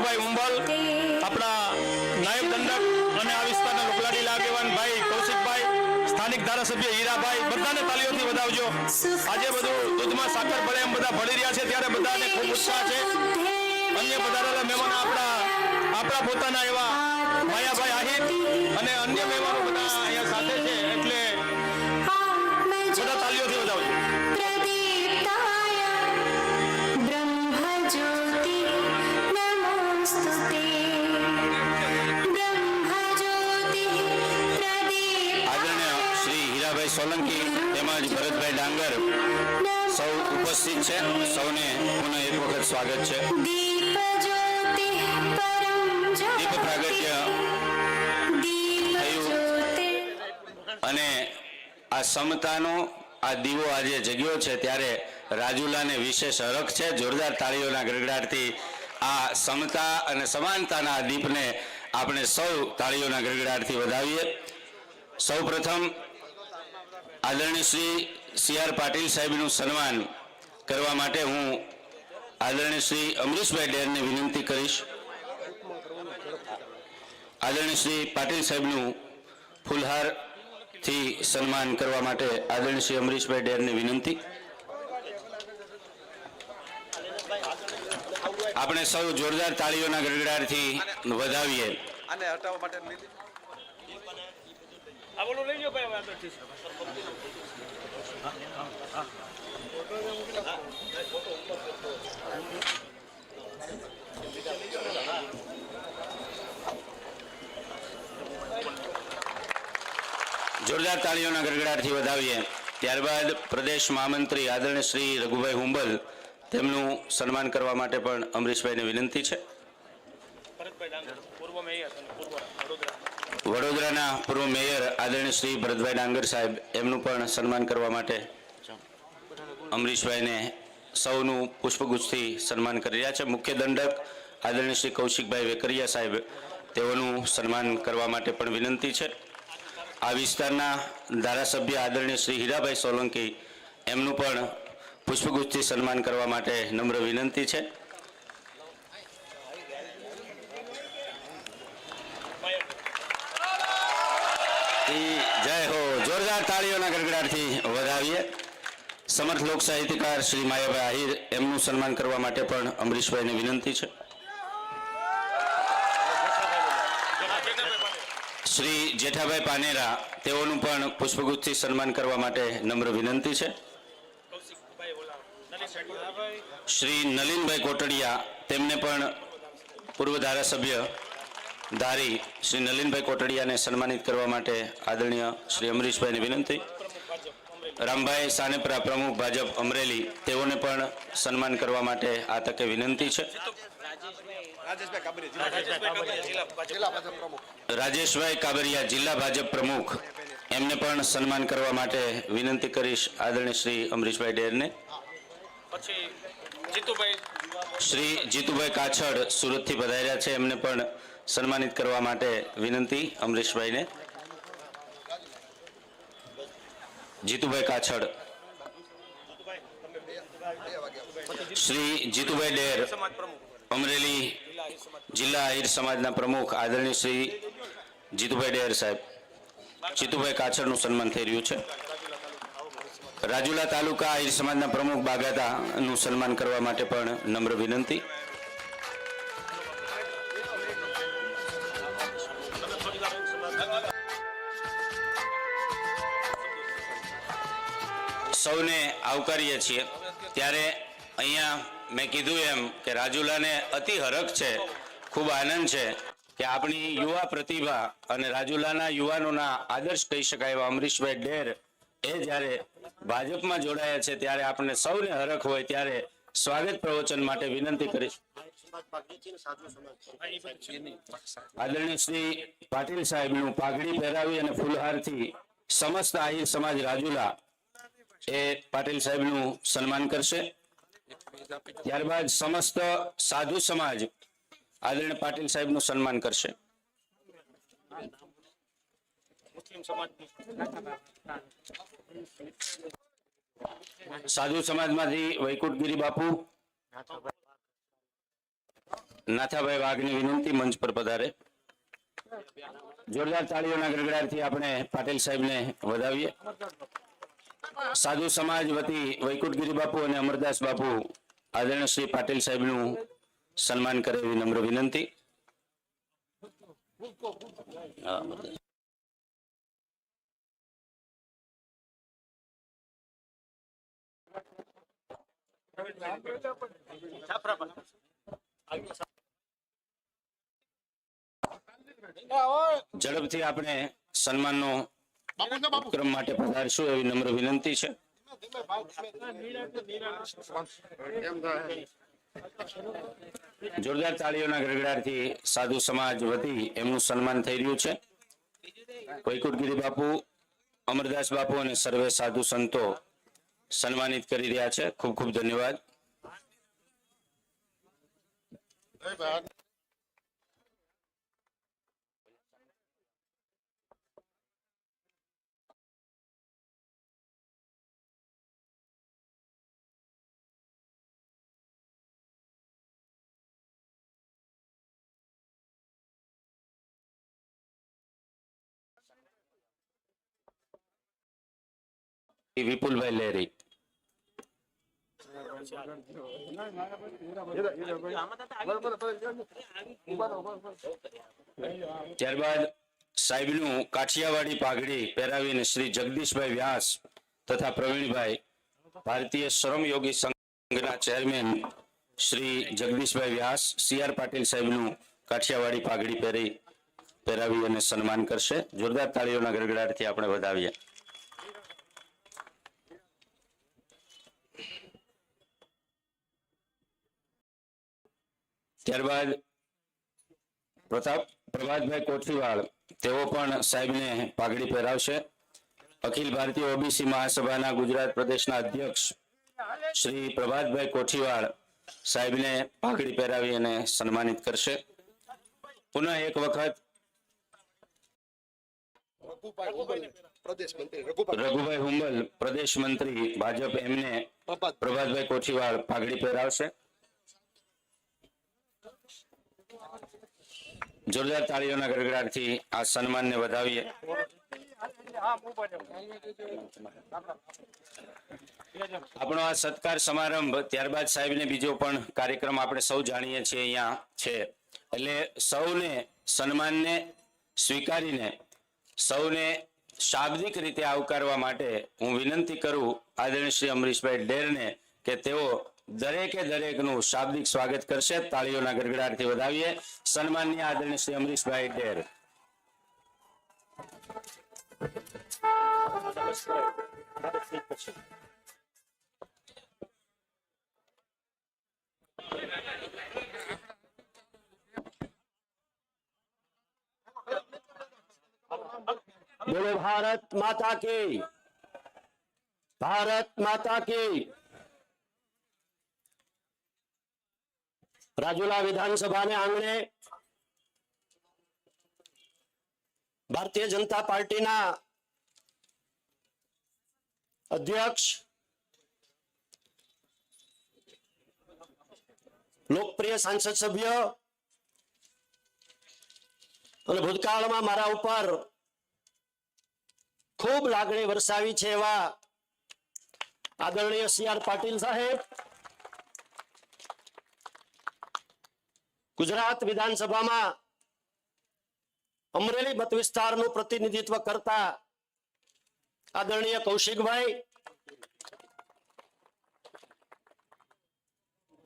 રઘુભાઈ ઉંબલ, આપણા નાયબ દંડક અને આ વિસ્તારના લોકલાડીલા આગેવાન ભાઈ કૌશિકભાઈ, સ્થાનિક ધારાસભ્ય હીરાભાઈ, બધાને તાલીઓથી વધાવજો। આજે બધું દૂધમાં સાકર ભળે એમ બધા ભળી રહ્યા છે, ત્યારે બધાને ખૂબ ઉત્સાહ છે। અન્ય પધારેલા મહેમાનો આપણા પોતાના એવા માયાભાઈ આહિર અને અન્ય મહેમાનો બધા અહીંયા સાથે છે, એટલે બધા તાલીઓથી વધાવજો। સોલંકી તેમજ ભરતભાઈ ડાંગર સૌ ઉપસ્થિત છે, સૌને પુનઃ એક વખત સ્વાગત છે। દીપ પ્રાગટ્ય થયું અને આ સમતાનો આ દીવો આજે જગ્યો છે, ત્યારે રાજુલાને વિશેષ હરખ છે। જોરદાર તાળીઓના ગડગડાટથી આ સમતા અને સમાનતાના દીપને આપણે સૌ તાળીઓના ગડગડાટથી વધાવીએ। સૌ પ્રથમ આદરણીય શ્રી સી.આર. પાટીલ સાહેબનું સન્માન કરવા માટે હું આદરણીય શ્રી અમરીશભાઈ ડેરને વિનંતી કરીશ। આદરણીય શ્રી પાટીલ સાહેબનું ફૂલહારથી સન્માન કરવા માટે આદરણીય શ્રી અમરીશભાઈ ડેરને વિનંતી। આપણે સૌ જોરદાર તાળીઓના ગડગડાટથી વધાવીએ। આને હટાવવા માટે જોરદાર તાળીઓના ગડગડાટથી વધાવીએ। ત્યારબાદ પ્રદેશ મહામંત્રી આદરણીય શ્રી રઘુભાઈ હુંબલ, તેમનું સન્માન કરવા માટે પણ અમરીશભાઈને વિનંતી છે। વડોદરાના પૂર્વ મેયર આદરણીય શ્રી ભરતભાઈ ડાંગર સાહેબ, એમનું પણ સન્માન કરવા માટે અમરીશભાઈને સૌનું પુષ્પગુચ્છથી સન્માન કરી રહ્યા છે। મુખ્ય દંડક આદરણીય શ્રી કૌશિકભાઈ વેકરિયા સાહેબ, તેઓનું સન્માન કરવા માટે પણ વિનંતી છે। આ વિસ્તારના ધારાસભ્ય આદરણીય શ્રી હીરાભાઈ સોલંકી, એમનું પણ પુષ્પગુચ્છથી સન્માન કરવા માટે નમ્ર વિનંતી છે। જય હો, જોરદાર તાળીઓના ગડગડાટથી વધાવીએ। સમર્થ લોક સાહિત્યકાર શ્રી માયાભાઈ આહિર, એમનું સન્માન કરવા માટે પણ અમરીશભાઈને વિનંતી છે। શ્રી જેઠાભાઈ પાનેરા, તેઓનું પણ પુષ્પગુચ્છથી સન્માન કરવા માટે નમ્ર વિનંતી છે। શ્રી નલિનભાઈ કોટડિયા, તેમને પણ પૂર્વ ધારાસભ્ય ધારી શ્રી નલિનભાઈ કોટડિયાને સન્માનિત કરવા માટે આદરણીય શ્રી અમરીશભાઈને વિનંતી। રામભાઈ સાનેપરા, પ્રમુખ ભાજપ અમરેલી, તેઓને પણ સન્માન કરવા માટે આ તકે વિનંતી છે। રાજેશભાઈ કાબરિયા, જિલ્લા ભાજપ પ્રમુખ, એમને પણ સન્માન કરવા માટે વિનંતી કરીશ આદરણીય શ્રી અમરીશભાઈ ડેરને। શ્રી જીતુભાઈ કાછડ સુરતથી પધાર્યા છે, એમને પણ સન્માનિત કરવા માટે વિનંતી અમરીશભાઈને। જીતુભાઈ કાછડ, શ્રી જીતુભાઈ ડેર અમરેલી જિલ્લા આહિર સમાજના પ્રમુખ આદરણીય શ્રી જીતુભાઈ ડેર સાહેબ, જીતુભાઈ કાછડનું સન્માન થઈ રહ્યું છે। રાજુલા તાલુકા આહિર સમાજના પ્રમુખ બાગાતાનું સન્માન કરવા માટે પણ નમ્ર વિનંતી। સૌને આવકારીએ છીએ। ત્યારે અહીંયા મેં કીધું એમ કે રાજુલાને અતિ હરખ છે, ખૂબ આનંદ છે કે આપણી યુવા પ્રતિભા અને રાજુલાના યુવાનોના આદર્શ કહી શકાય એવા અમરીશભાઈ ડેર એ જ્યારે ભાજપમાં જોડાયા છે, ત્યારે આપણને સૌને હરખ હોય ત્યારે સ્વાગત પ્રવચન માટે વિનંતી કરીશ। આદરણીય શ્રી પાટીલ સાહેબનું પાઘડી પહેરાવી અને ફૂલહારથી સમસ્ત આહિર સમાજ રાજુલા એ પાટીલ સાહેબનું સન્માન કરશે। ત્યારબાદ સમસ્ત સાધુ સમાજ આદરણીય પાટીલ સાહેબનું સન્માન કરશે। સાધુ સમાજમાંથી વૈકુંઠગીરી બાપુ, નાથાભાઈ વાઘની વિનંતી મંચ પર પધારે. જોરદાર તાળીઓના ગડગડાટથી આપણે પાટીલ સાહેબને વધાવીએ. સાધુ સમાજ વતી વૈકુંઠગીરી બાપુ અને અમરદાસ બાપુ આદરણીય શ્રી પાટીલ સાહેબનું સન્માન કરે એવી નમ્ર વિનંતી. ઝડપથી આપણે સન્માનનો ઉપક્રમ માટે પધારશું એવી નમ્ર વિનંતી છે. જોરદાર તાળીઓના ગડગડાટથી સાધુ સમાજ વતી એમનું સન્માન થઈ રહ્યું છે. વૈકુંઠગીરી બાપુ, અમરદાસ બાપુ અને સર્વે સાધુ સંતો સન્માનિત કરી રહ્યા છે. ખૂબ ખૂબ ધન્યવાદ. વિપુલભાઈ લેરી. ત્યારબાદ સાહેબનું કાઠિયાવાડી પાઘડી પહેરાવીને શ્રી જગદીશભાઈ વ્યાસ તથા પ્રવીણભાઈ, ભારતીય શ્રમ યોગી સંઘના ચેરમેન શ્રી જગદીશભાઈ વ્યાસ, CR પાટીલ સાહેબનું કાઠિયાવાડી પાઘડી પહેરાવી અને સન્માન કરશે. જોરદાર તાળીઓના ગડગડાટથી આપણે વધાવીએ. ત્યારબાદ પ્રભાતભાઈ કોઠીવાળ, તેઓ પણ સાહેબને પાઘડી પહેરાવશે. અખિલ ભારતીય ઓબીસી મહાસભાના ગુજરાત પ્રદેશના અધ્યક્ષ શ્રી પ્રભાતભાઈ કોઠીવાળ સાહેબને પાઘડી પહેરાવી અને સન્માનિત કરશે. પુનઃ એક વખત રઘુભાઈ હુંબલ, પ્રદેશ મંત્રી ભાજપ, એમને પ્રભાતભાઈ કોઠીવાળ પાઘડી પહેરાવશે. જોરદાર તાળીઓના ગડગડાટથી આ સન્માનને વધાવીએ. આપણો આ સત્કાર સમારંભ ત્યારબાદ સાહેબને બીજો પણ કાર્યક્રમ આપણે સૌ જાણીએ છીએ અહીંયા છે. એટલે સૌને સન્માનને સ્વીકારીને સૌને શાબ્દિક રીતે આવકારવા માટે હું વિનંતી કરું આદરણીય શ્રી અમરીશભાઈ ડેરને કે તેઓ દરેકે દરેકનું શાબ્દિક સ્વાગત કરશે. તાળીઓના ગડગડાટથી વધાવીએ સન્માનની આદરણીય શ્રી અમરીશભાઈ ડેર. બોલો ભારત માતા કી, ભારત માતા કી. રાજુલા વિધાનસભાને આંગણે ભારતીય જનતા પાર્ટીના અધ્યક્ષ, લોકપ્રિય સાંસદ સભ્ય અને ભૂતકાળમાં મારા ઉપર ખૂબ લાગણી વરસાવી છે એવા આદરણીય CR પાટીલ સાહેબ, ગુજરાત વિધાનસભામાં અમરેલી મત વિસ્તારનું પ્રતિનિધિત્વ કરતા આદરણીય કૌશિકભાઈ,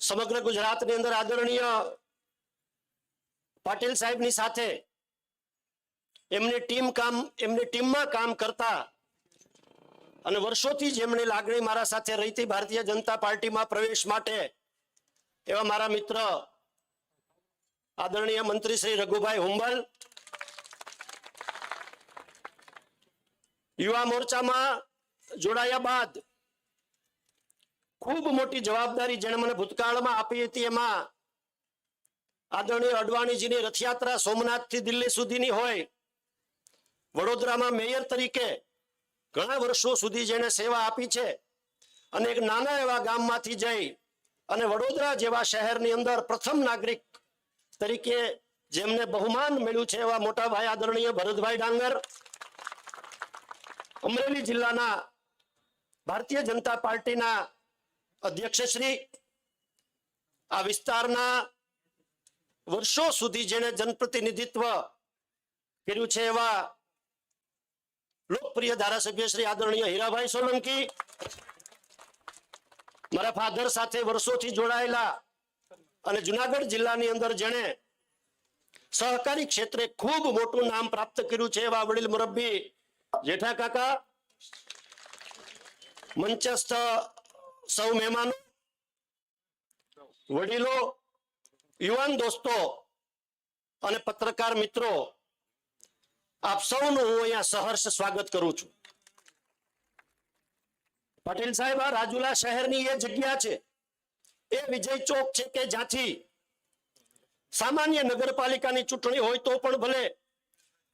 સમગ્ર ગુજરાતની અંદર આદરણીય પાટીલ સાહેબની સાથે એમની ટીમમાં કામ કરતા અને વર્ષોથી જેમની લાગણી મારા સાથે રહીતી ભારતીય જનતા પાર્ટીમાં પ્રવેશ માટે એવા મારા મિત્ર આદરણીય મંત્રી શ્રી રઘુભાઈ હુંબલ, યુવા મોરચામાં જોડાયા બાદ ખૂબ મોટી જવાબદારી જેણે મને ભૂતકાળમાં આપી હતી, એમાં આદરણીય અડવાણીજીની રથયાત્રા સોમનાથથી દિલ્હી સુધીની હોય, વડોદરામાં મેયર તરીકે ઘણા વર્ષો સુધી જેણે સેવા આપી છે અને એક નાના એવા ગામમાંથી જઈ અને વડોદરા જેવા શહેરની અંદર પ્રથમ નાગરિક તરીકે જેમને બહુમાન મળ્યું છે એવા મોટાભાઈ આદરણીય ભરતભાઈ ડાંગર, અમરેલી જિલ્લાના ભારતીય જનતા પાર્ટીના અધ્યક્ષ શ્રી, આ વિસ્તારના વર્ષો સુધી જેને જનપ્રતિનિધિત્વ કર્યું છે એવા લોકપ્રિય ધારાસભ્ય શ્રી આદરણીય હીરાભાઈ સોલંકી, મારા ફાધર સાથે વર્ષોથી જોડાયેલા અને જુનાગઢ જિલ્લાની અંદર જેણે સહકારી ક્ષેત્રે ખૂબ મોટું નામ પ્રાપ્ત કર્યું છે એવા વડીલ મુરબ્બી જેઠા કાકા, મંચસ્થ સૌ મહેમાનો, વડીલો, યુવાન દોસ્તો અને પત્રકાર મિત્રો, આપ સૌનું હું અહીંયા સહર્ષ સ્વાગત કરું છું. પાટીલ સાહેબ, આ રાજુલા શહેરની એ જગ્યા છે, એ વિજય ચોક છે કે જ્યાંથી સામાન્ય નગરપાલિકાની ચૂંટણી હોય તો પણ ભલે,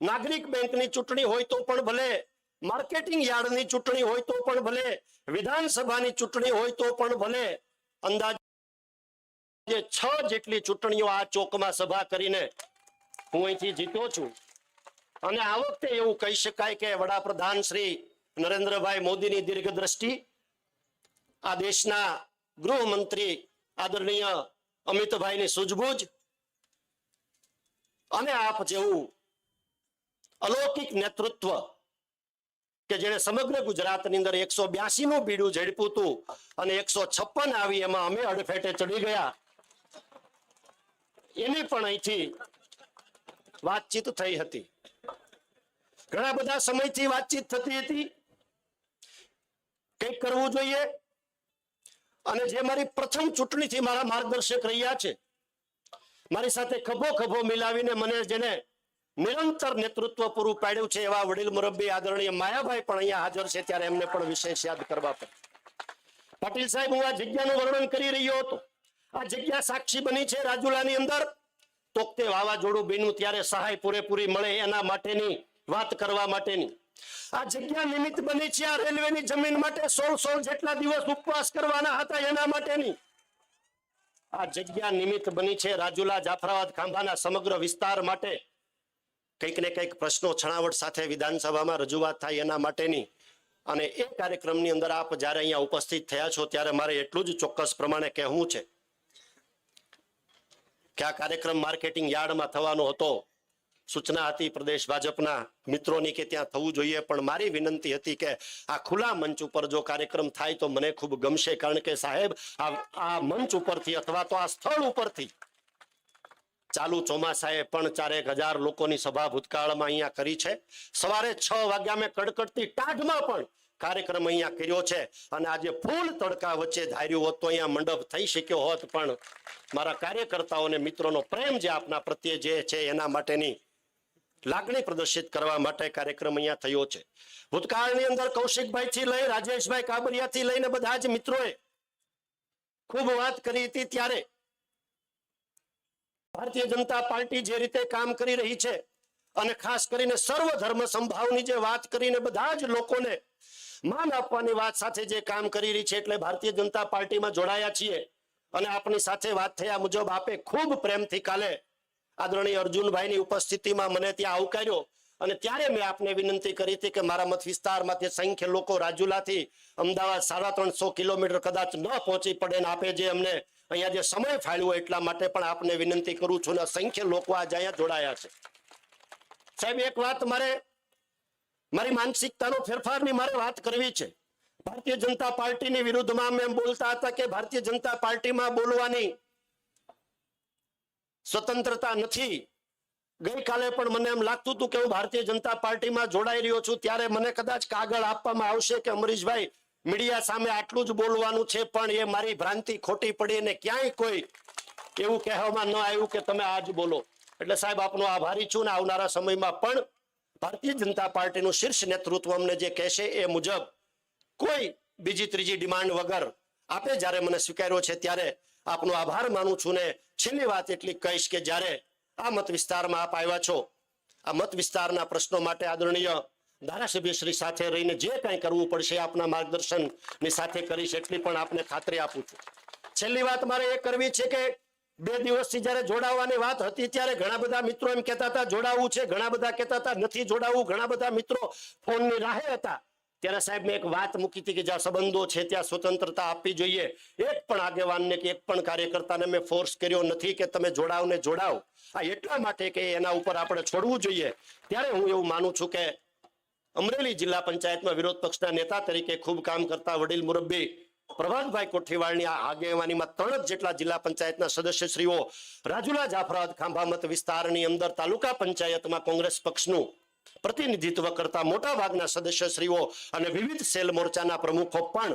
નાગરિક બેંકની ચૂંટણી હોય તો પણ ભલે, માર્કેટિંગ યાર્ડની ચૂંટણી હોય તો પણ ભલે, વિધાનસભાની ચૂંટણી હોય તો પણ ભલે, અંદાજે 6 જેટલી ચૂંટણીઓ આ ચોકમાં સભા કરીને હું અહીંથી જીત્યો છું. અને આ વખતે એવું કહી શકાય કે વડાપ્રધાન શ્રી નરેન્દ્રભાઈ મોદીની દીર્ઘ દ્રષ્ટિ, આ દેશના ગૃહમંત્રી આદરણીય અમિતભાઈની સૂઝબૂઝ અને આપ જેવું અલૌકિક નેતૃત્વ કે જેણે સમગ્ર ગુજરાતની અંદર 182 નું બીડું ઝડપ્યું હતું અને 156 આવી એમાં અમે અડફેટે ચડી ગયા, એની પણ અહીંથી વાતચીત થઈ હતી. ઘણા બધા સમયથી વાતચીત થતી હતી, કંઈક કરવું જોઈએ. અને જે મારી પ્રથમ ચૂંટણીથી મારા માર્ગદર્શક રહ્યા છે, મારી સાથે ખભો ખભો મિલાવીને મને જેને નિરંતર નેતૃત્વ પૂરું પાડ્યું છે એવા વડીલ મુરબ્બી આદરણીય માયાભાઈ પણ અહીંયા હાજર છે, ત્યારે એમને પણ વિશેષ યાદ કરવા પડે. પાટીલ સાહેબ, હું આ જગ્યાનું વર્ણન કરી રહ્યો હતો. આ જગ્યા સાક્ષી બની છે રાજુલાની અંદર તોકતે વાવાઝોડું બન્યું ત્યારે સહાય પૂરેપૂરી મળે એના માટેની વાત કરવા માટેની. આ જગ્યા નિમિત્ત બની છે આ રેલવેની જમીન માટે 16 જેટલા દિવસ ઉપવાસ કરવાના હતા એના માટેની. આ જગ્યા નિમિત્ત બની છે રાજુલા, જાફરાબાદ, ખાંભાના સમગ્ર વિસ્તાર માટે કંઈક ને કંઈક પ્રશ્નો છણાવટ સાથે વિધાનસભામાં રજૂઆત થાય એના માટેની. અને એ કાર્યક્રમની અંદર આપ જ્યારે અહીંયા ઉપસ્થિત થયા છો ત્યારે મારે એટલું જ ચોક્કસ પ્રમાણે કહેવું છે કે આ કાર્યક્રમ માર્કેટિંગ યાર્ડમાં થવાનો હતો. સૂચના હતી પ્રદેશ ભાજપના મિત્રોની કે ત્યાં થવું જોઈએ, પણ મારી વિનંતી હતી કે આ ખુલ્લા મંચ ઉપર જો કાર્યક્રમ થાય તો મને ખૂબ ગમશે. કારણ કે સાહેબ, આ મંચ ઉપરથી અથવા તો આ સ્થળ ઉપરથી ચાલુ ચોમાસાએ પણ 4,000 લોકોની સભા ભૂતકાળમાં અહીંયા કરી છે. સવારે 6 વાગ્યા મેં કડકડતી ટાઢમાં પણ કાર્યક્રમ અહીંયા કર્યો છે. અને આજે ફૂલ તડકા વચ્ચે ધાર્યું હોત તો અહીંયા મંડપ થઈ શક્યો હોત, પણ મારા કાર્યકર્તાઓને મિત્રોનો પ્રેમ જે આપના પ્રત્યે જે છે એના માટેની લાગણી પ્રદર્શિત કરવા માટે કાર્યક્રમ અહીંયા થયો છે. ભૂતકાળની અંદર કૌશિકભાઈ થી લઈ રાજેશભાઈ કાબરિયા થી લઈને બધા જ મિત્રોએ ખૂબ વાત કરી હતી. ત્યારે ભારતીય જનતા પાર્ટી જે રીતે કામ કરી રહી છે અને ખાસ કરીને સર્વ ધર્મ સંભાવની જે વાત કરીને બધા જ લોકોને માન આપવાની વાત સાથે જે કામ કરી રહી છે, એટલે ભારતીય જનતા પાર્ટીમાં જોડાયા છીએ. અને આપની સાથે વાત થયા મુજબ આપે ખૂબ પ્રેમથી કાલે આદરણીય અર્જુનભાઈની ઉપસ્થિતિમાં મને ત્યાં આવકાર્યો. અને ત્યારે મેં આપને વિનંતી કરી હતી કે મારા મત વિસ્તારમાંથી સંખ્ય લોકો રાજુલાથી અમદાવાદ 350 કિલોમીટર કદાચ ન પહોંચી પડે, ને આપે જે અમને અહીંયા જે સમય ફાળ્યો એટલા માટે પણ આપને વિનંતી કરું છું. ને સંખ્ય લોકો આજે અહીંયા જોડાયા છે. સાહેબ, એક વાત મારી માનસિકતાનો ફેરફારની મારે વાત કરવી છે. ભારતીય જનતા પાર્ટીની વિરુદ્ધમાં મેં બોલતા હતા કે ભારતીય જનતા પાર્ટીમાં બોલવાની સ્વતંત્રતા નથી. ગઈકાલે પણ મને એમ લાગતું હતું કે હું ભારતીય જનતા પાર્ટીમાં જોડાઈ રહ્યો છું, ત્યારે મને કદાચ કાગળ આપવામાં આવશે કે અમરીશભાઈ, મીડિયા સામે આટલું જ બોલવાનું છે. પણ એ મારી ભ્રાંતિ ખોટી પડી અને ક્યાંય કોઈ એવું કહેવામાં ન આવ્યું કે તમે આજ બોલો. એટલે સાહેબ, આપનો આભારી છું. ને આવનારા સમયમાં પણ ભારતીય જનતા પાર્ટીનું શીર્ષ નેતૃત્વ અમને જે કહેશે એ મુજબ કોઈ બીજી ત્રીજી ડિમાન્ડ વગર આપે જ્યારે મને સ્વીકાર્યો છે ત્યારે આપનો આભાર માનું છું. ને છેલ્લી વાત એટલી કહીશ કે જ્યારે આ મત વિસ્તારમાં આપ આવ્યા છો, આ મત વિસ્તારના પ્રશ્નો માટે આદરણીય ધારાસભ્ય શ્રી સાથે રહીને જે કંઈ કરવું પડશે આપના માર્ગદર્શનની સાથે કરીશ, એટલી પણ આપને ખાતરી આપું છું. છેલ્લી વાત મારે એ કરવી છે કે 2 દિવસથી જ્યારે જોડાવાની વાત હતી ત્યારે ઘણા બધા મિત્રો એમ કહેતા હતા જોડાવું છે, ઘણા બધા કહેતા હતા નથી જોડાવું, ઘણા બધા મિત્રો ફોનની રાહે હતા. ત્યારે સાહેબ મેં એક વાત મૂકી હતી કે જ્યાં સંબંધો છે ત્યાં સ્વતંત્રતા આપવી જોઈએ. એક પણ આગેવાનને કે એક પણ કાર્યકર્તાને મેં ફોર્સ કર્યો નથી કે તમે જોડાવ ને જોડાવ. આ એટલા માટે કે એના ઉપર આપણે છોડવું જોઈએ. ત્યારે હું એવું માનું છું કે અમરેલી જિલ્લા પંચાયતમાં વિરોધ પક્ષના નેતા તરીકે ખૂબ કામ કરતા વડીલ મુરબ્બી પ્રભાતભાઈ કોઠીવાળની આ આગેવાનીમાં 3 જ જેટલા જિલ્લા પંચાયતના સદસ્યશ્રીઓ રાજુલા જાફરાબાદ ખાંભા મત વિસ્તારની અંદર તાલુકા પંચાયતમાં કોંગ્રેસ પક્ષનું પ્રતિનિધિત્વ કરતા મોટા ભાગના સદસ્યશ્રીઓ અને વિવિધ સેલ મોરચાના પ્રમુખો પણ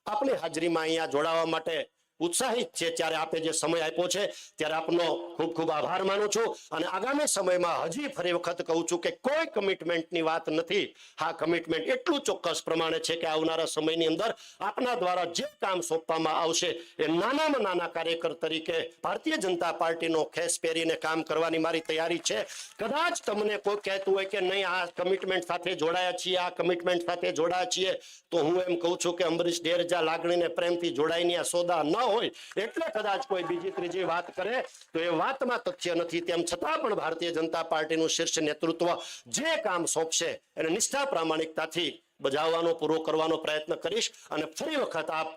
આપણી હાજરીમાં અહીંયા જોડાવા માટે ઉત્સાહિત છે. ત્યારે આપે જે સમય આપ્યો છે ત્યારે આપનો ખૂબ ખૂબ આભાર માનું છું. અને આગામી સમયમાં હજી ફરી વખત કહું છું કે કોઈ કમિટમેન્ટની વાત નથી. હા, કમિટમેન્ટ એટલું ચોક્કસ પ્રમાણે છે કે આવનારા સમયની અંદર આપના દ્વારા જે કામ સોંપવામાં આવશે એ નાનામાં નાના કાર્યકર તરીકે ભારતીય જનતા પાર્ટીનો ખેસ પહેરીને કામ કરવાની મારી તૈયારી છે. કદાચ તમને કોઈ કહેતું હોય કે નહીં આ કમિટમેન્ટ સાથે જોડાયા છીએ, આ કમિટમેન્ટ સાથે જોડાયા છીએ, તો હું એમ કહું છું કે અંબરીશ ડેરજા લાગણીને પ્રેમથી જોડાઈની આ સોદા ન હોય એટલે કદાચ કોઈ બીજી ત્રીજી વાત કરે તો એ વાતમાં તથ્ય નથી. તેમ છતાં પણ ભારતીય જનતા પાર્ટીનું શીર્ષ નેતૃત્વ જે કામ સોંપશે એને નિષ્ઠા પ્રામાણિકતાથી બજાવવાનો પૂરો કરવાનો પ્રયત્ન કરીશ. અને ફરી વખત આપ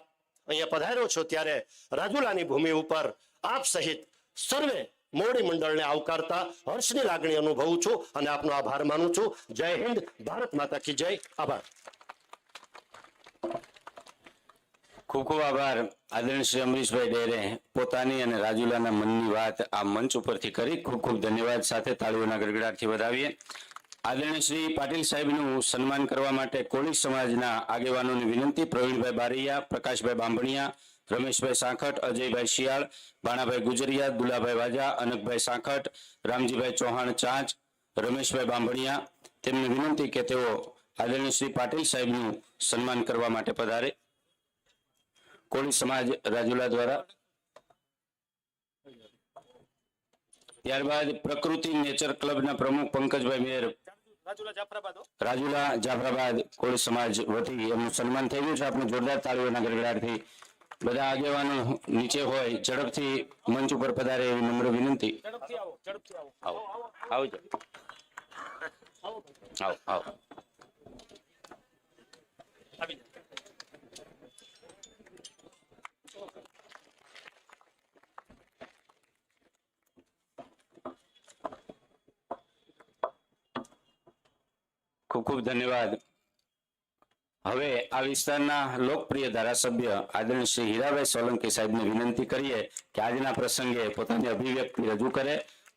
અહીંયા પધાર્યો છો ત્યારે રાજુલાની ભૂમિ ઉપર આપ સહિત સર્વે મોવડી મંડળને આવકારતા હર્ષની લાગણી અનુભવું છું અને આપનો આભાર માનું છું. જય હિન્દ, ભારત માતા કી જય. આભાર. ખૂબ ખૂબ આભાર આદરણીય શ્રી અમરીશભાઈ ડેરે પોતાની અને રાજુલાના મનની વાત આ મંચ ઉપરથી કરી. ખૂબ ખૂબ ધન્યવાદ. સાથે તાળીઓના ગડગડાટથી વધાવીએ. આદરણીય શ્રી પાટીલ સાહેબનું સન્માન કરવા માટે કોળી સમાજના આગેવાનોની વિનંતી. પ્રવીણભાઈ બારૈયા, પ્રકાશભાઈ બાંભણિયા, રમેશભાઈ સાંખટ, અજયભાઈ શિયાળ, ભાણાભાઈ ગુજરિયા, દુલાભાઈ વાજા, અનકભાઈ સાંખટ, રામજીભાઈ ચૌહાણ ચાંચ, રમેશભાઈ બાંભણિયા, તેમને વિનંતી કે તેઓ આદરણીય શ્રી પાટીલ સાહેબનું સન્માન કરવા માટે પધારે. કોળી સમાજ રાજુલા દ્વારા. ત્યારબાદ પ્રકૃતિ નેચર ક્લબના પ્રમુખ પંકજભાઈ મેર રાજુલા જાફરાબાદ કોળી સમાજ વતી એમનું સન્માન થઈ ગયું છે. આપણે જોરદાર તાળીઓના ગડગડાટથી બધા આગેવાનો નીચે હોય ઝડપથી મંચ ઉપર પધારે એવી નમ્ર વિનંતી. આવજો. આવો. ખૂબ ખૂબ ધન્યવાદ. હવે આ વિસ્તારના લોકપ્રિય ધારાસભ્ય આદરણીય શ્રી હીરાભાઈ સોલંકી સાહેબને વિનંતી કરીએ કે આજના પ્રસંગે પોતાની અભિવ્યક્તિ રજૂ કરે.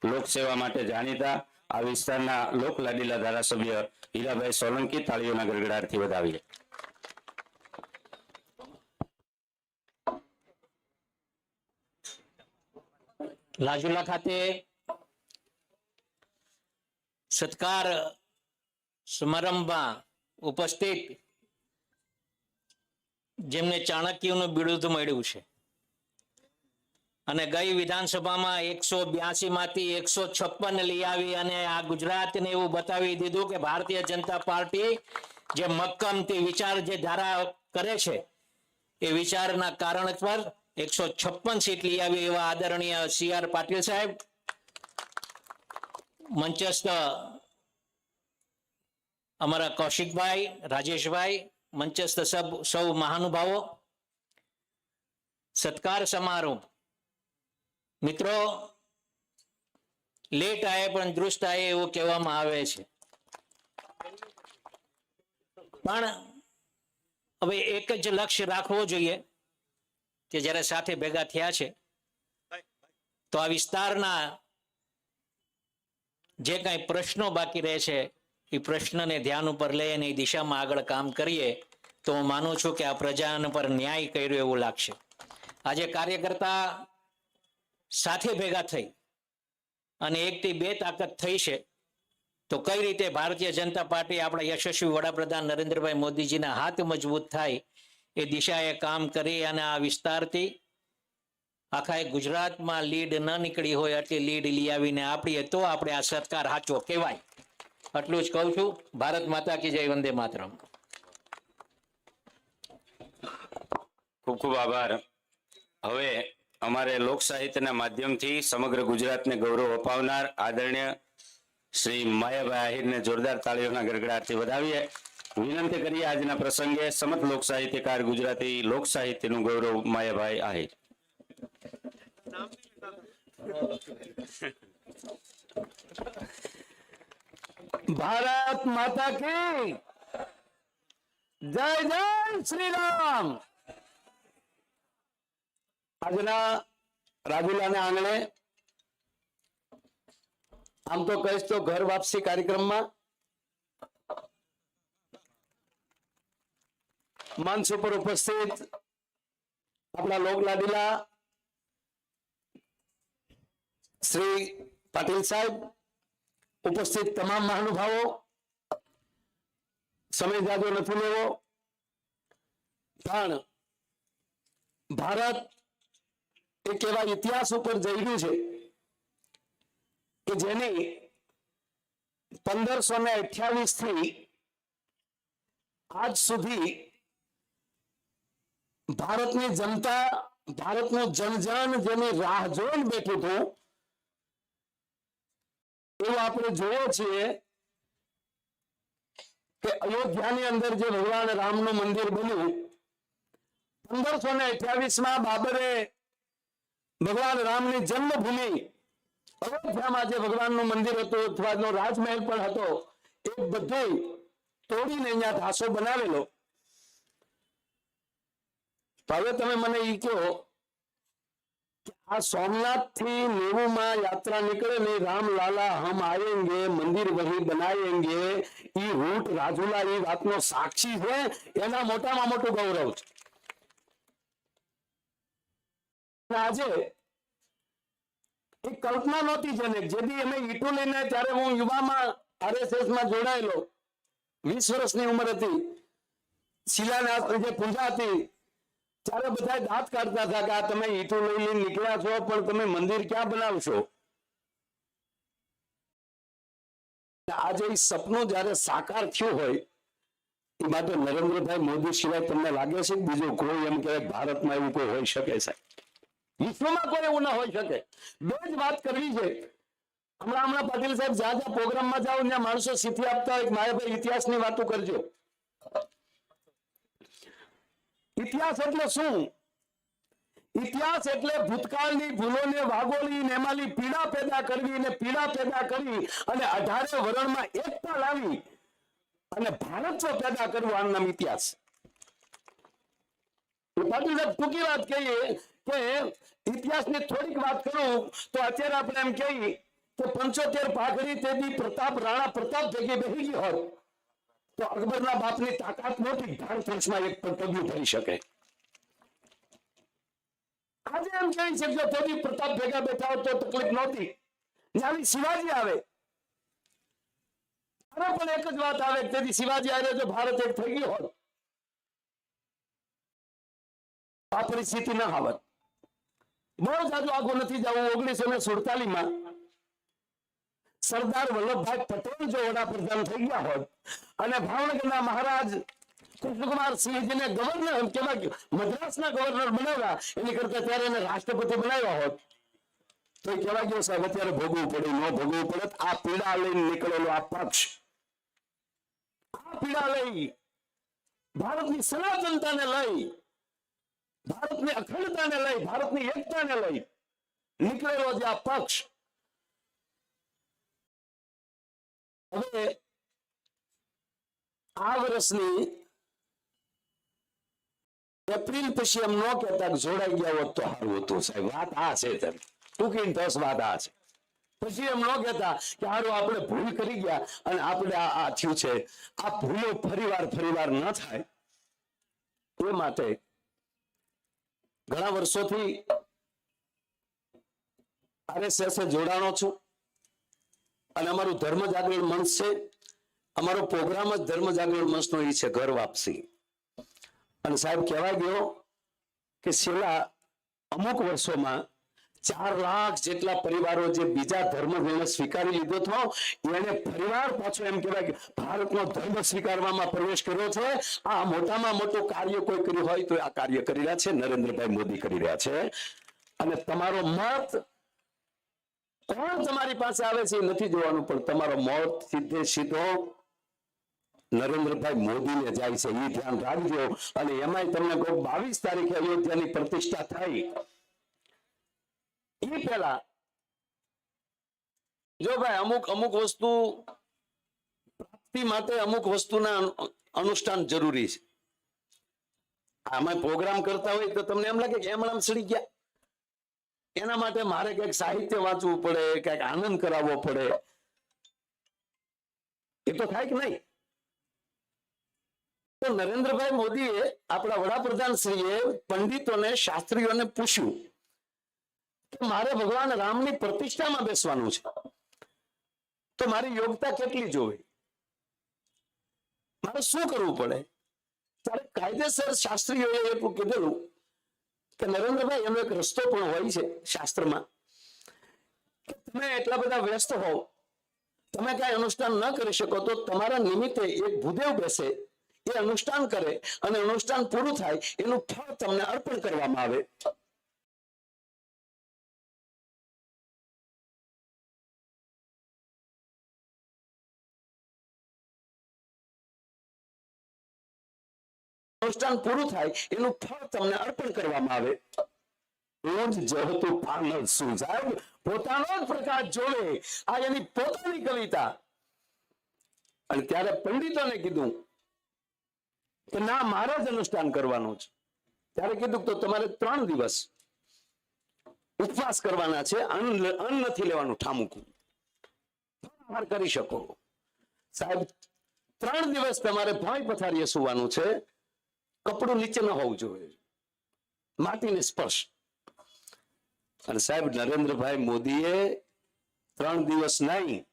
લોકસેવા માટે જાણીતા આ વિસ્તારના લોકલાડીલા ધારાસભ્ય હીરાભાઈ સોલંકી તાળીઓના ગડગડાટથી વધાવીએ. રાજુલા ખાતે સત્કાર સમારંભમાં ઉપસ્થિત જેમને ચાણક્યનું બિરુદ મળ્યું છે અને ગઈ વિધાનસભામાં 182 માંથી 156 લઈ આવી અને આ ગુજરાતને એવું બતાવી દીધું કે ભારતીય જનતા પાર્ટી જે મક્કમથી વિચાર જે ધારા કરે છે એ વિચારના કારણ પર 156 સીટ લઈ આવી એવા આદરણીય CR પાટીલ સાહેબ, મંચસ્થ અમારા કૌશિકભાઈ, રાજેશભાઈ, મંચસ્થ સૌ મહાનુભાવો, સત્કાર સમારોહ. મિત્રો, લેટ આયે પણ દુરુસ્ત આયે એવું કહેવામાં આવે છે, પણ હવે એક જ લક્ષ્ય રાખવો જોઈએ કે જ્યારે સાથે ભેગા થયા છે તો આ વિસ્તારના જે કાંઈ પ્રશ્નો બાકી રહે છે એ પ્રશ્નને ધ્યાન ઉપર લઈ અને એ દિશામાં આગળ કામ કરીએ તો હું માનું છું કે આ પ્રજા પર ન્યાય કર્યો એવું લાગશે. આજે કાર્યકર્તા સાથે ભેગા થઈ અને એકથી બે તાકાત થઈ છે તો કઈ રીતે ભારતીય જનતા પાર્ટી આપણા યશસ્વી વડાપ્રધાન નરેન્દ્રભાઈ મોદીજીના હાથ મજબૂત થાય એ દિશાએ કામ કરી અને આ વિસ્તારથી આખા ગુજરાતમાં લીડ ન નીકળી હોય આટલી લીડ લઈ આવીને આપીએ તો આપણે આ સરકાર સાચો કહેવાય. આટલું જ કહું છું. ભારત માતા કી જય. વંદે માતરમ. ખૂબ ખૂબ આભાર. હવે અમારે લોક સાહિત્યના માધ્યમથી સમગ્ર ગુજરાતને ગૌરવ અપાવનાર આદરણીય શ્રી માયાભાઈ આહિરને જોરદાર તાળીઓના ગડગડાટથી વધાવીએ. વિનંતી કરીએ આજના પ્રસંગે સમત લોક સાહિત્યકાર ગુજરાતી લોક સાહિત્યનું ગૌરવ માયાભાઈ આહિર. ભારત માતા કી જય જય શ્રી રામ. આજના રાજુલાના આંગણે આમ તો કહીશ તો ઘર વાપસી કાર્યક્રમમાં મંચ ઉપર ઉપસ્થિત આપણા લોકલાડીલા શ્રી પાટીલ સાહેબ, ઉપસ્થિત તમામ મહાનુભાવો, સમય જાજો નથી લેવો, પણ ભારત એક એવા ઇતિહાસ ઉપર જઈ રહ્યું છે કે જેની 1528 થી આજ સુધી ભારતની જનતા, ભારતનું જનજન જેની રાહ જોઈને બેઠું હતું એવું આપણે જોઈએ છીએ કે અયોધ્યાની અંદર જે ભગવાન રામનું મંદિર બન્યું 1528 માં બાબરે ભગવાન રામની જન્મભૂમિ અયોધ્યામાં જે ભગવાનનું મંદિર હતું અથવા એનો રાજમહેલ પણ હતો એ બધું તોડીને અહીંયા ઢાસો બનાવેલો. તો હવે તમે મને એ કહો કે આ સોમનાથ થી 90 માં યાત્રા નીકળે ને રામ લાલા હમ આયેંગે મંદિર વહી બનાયેંગે, એ રૂટ રાજુલા એ વાતનો સાક્ષી છે. એના મોટામાં મોટું ગૌરવ છે. આજે એક કલ્પના નહોતી જનક. જેથી અમે ઈટુ લઈને, ત્યારે હું યુવામાં RSS માં જોડાયેલો, 20 વર્ષની ઉંમર હતી, શિલાન્યાસ જે પૂજા હતી, ત્યારે બધા દાંત કાઢતા હતા કે આ તમે ઈટુ લઈને નીકળ્યા છો પણ તમે મંદિર ક્યાં બનાવશો. આજે એ સપનું જયારે સાકાર થયું હોય એ માટે નરેન્દ્રભાઈ મોદી સિવાય તમને લાગે છે બીજો કોઈ એમ કે ભારતમાં એવું કોઈ હોઈ શકે છે? વિશ્વમાં કોઈ એવું ના હોઈ શકે. બે જ વાત કરવી છે. હમણાં પાટીલ સાહેબ જ્યાં જ્યાં પ્રોગ્રામમાં જાઓ ત્યાં માણસો સિદ્ધિ આપતા હોય, માયાભાઈ ઇતિહાસની વાતો કરજો. ઇતિહાસ એટલે શું? ઇતિહાસ એટલે ભૂતકાળની ભૂલોને વાગોળી એમાંની પીડા પેદા કરવી અને પીડા પેદા કરી અને 18 વરણમાં એકતા લાવી અને ભારતત્વ પેદા કરવું, આનું નામ ઇતિહાસ. પાટીલ સાહેબ ટૂંકી વાત કહીએ કે ઇતિહાસની થોડીક વાત કરું તો અત્યારે આપણે એમ કહીએ કે 75 પાઘડી તેથી પ્રતાપ રાણા પ્રતાપ ભેગી બેસી ગઈ હોત તો અકબરના બાપની તાકાત નહોતી ભારત વર્ષમાં એક પગલું ભરી શકે. આજે એમ કહી શકજો તેથી પ્રતાપ ભેગા બેઠા હોત તો તકલીફ નહોતી. જ્યારે શિવાજી આવે ત્યારે પણ એક જ વાત આવે, તેથી શિવાજી આવે જો ભારત એક થઈ ગયો હોત આ પરિસ્થિતિ ના આવત. બહુ જાજુ આગળ નથી જવું. 1947 માં સરદાર વલ્લભભાઈ પટેલ જો વડાપ્રધાન થઈ ગયા હોત અને ભાવનગરના મહારાજ કૃષ્ણકુમાર સિંહજીને ગવર્નર કેવાય મદ્રાસના ગવર્નર બનાવ્યા, એની કરતા ત્યારે એને રાષ્ટ્રપતિ બનાવ્યા હોત તો એ કહેવાય ગયો સાહેબ અત્યારે ભોગવવું પડે, ન ભોગવવું પડે. આ પીડા લઈને નીકળેલો આ પક્ષ, આ પીડા લઈ ભારતની સનાતનતાને લઈ, ભારતની અખંડતાને લઈ, ભારતની એકતાને લઈ નીકળેલો જે આ પક્ષ હવે આ વર્ષની એપ્રિલ પછી એમ ન કહેતા જોડાઈ ગયા હોત તો સારું હતું સાહેબ. વાત આ છે, ટૂંકી 10 વાત આ છે. પછી એમ ન કહેતા કે સારું આપણે ભૂલ કરી ગયા અને આપણે આ થયું છે. આ ભૂલો ફરીવાર ન થાય એ માટે ઘણા વર્ષોથી RSS જોડાણો છું અને અમારું ધર્મ જાગરણ મંચ છે. અમારો પ્રોગ્રામ જ ધર્મ જાગરણ મંચનો એ છે, ઘર વાપસી. અને સાહેબ કહેવાય ગયો કે છેલ્લા અમુક વર્ષોમાં 4 લાખ જેટલા પરિવારો જે બીજા ધર્મ જેને સ્વીકારી લીધો હતો એને પરિવાર પાછો એમ કહેવાય કે ભારતનો ધર્મ સ્વીકારવામાં પ્રવેશ કર્યો છે. આ મોટામાં મોટું કાર્ય કોઈ કર્યું હોય તો આ કાર્ય કરી રહ્યા છે નરેન્દ્રભાઈ મોદી કરી રહ્યા છે. અને તમારો મત કોણ તમારી પાસે આવે છે એ નથી જોવાનું, પણ તમારો મત સીધે સીધો નરેન્દ્રભાઈ મોદીને જાય છે, એ ધ્યાન રાખજો. અને એમાંય તમને કહું 22 તારીખે અયોધ્યાની પ્રતિષ્ઠા થઈ એ પહેલા જો ભાઈ અમુક વસ્તુ પ્રાપ્તિ માટે અમુક વસ્તુના અનુષ્ઠાન જરૂરી છે. આમાં પ્રોગ્રામ કરતા હોય તો તમને એમ લાગે કે એમ સડી ગયા, એના માટે મારે કંઈક સાહિત્ય વાંચવું પડે, કંઈક આનંદ કરાવવો પડે, એ તો થાય કે નહીં. તો નરેન્દ્રભાઈ મોદીએ આપણા વડાપ્રધાન શ્રીએ પંડિતોને શાસ્ત્રીઓને પૂછ્યું કે મારે ભગવાન રામની પ્રતિષ્ઠામાં બેસવાનું છે, તો મારી યોગ્યતા કેટલી જોવી, મારે શું કરવું પડે? ત્યારે કાયદેસર શાસ્ત્રીઓએ એટલું કીધેલું કે નરેન્દ્રભાઈ એનો એક રસ્તો પણ હોય છે શાસ્ત્રમાં કે તમે એટલા બધા વ્યસ્ત હોવ, તમે કઈ અનુષ્ઠાન ન કરી શકો તો તમારા નિમિત્તે એક ભૂદેવ બેસે, એ અનુષ્ઠાન કરે અને અનુષ્ઠાન પૂરું થાય એનું ફળ તમને અર્પણ કરવામાં આવે. અનુષ્ઠાન પૂરું થાય એનું ફળ તમને અર્પણ કરવામાં આવે. રોજ જહતું પાનલ શું સાહેબ પોતાનો જ પ્રકાશ જોવે, આ એની પોતાની કવિતા. અને ત્યારે પંડિતોને કીધું કે ના મારે જ અનુષ્ઠાન કરવાનું છે. ત્યારે કીધું તો તમારે 3 દિવસ ઉપવાસ કરવાના છે, અન્ન નથી લેવાનું, ઠામુકું કરી શકો સાહેબ. 3 દિવસ તમારે ભોંય પથારીએ સુવાનું છે, કપડું નીચે ન હોવું જોઈએ, માટીને સ્પર્શ. અને સાહેબ નરેન્દ્રભાઈ મોદીએ 3 દિવસ નહીં,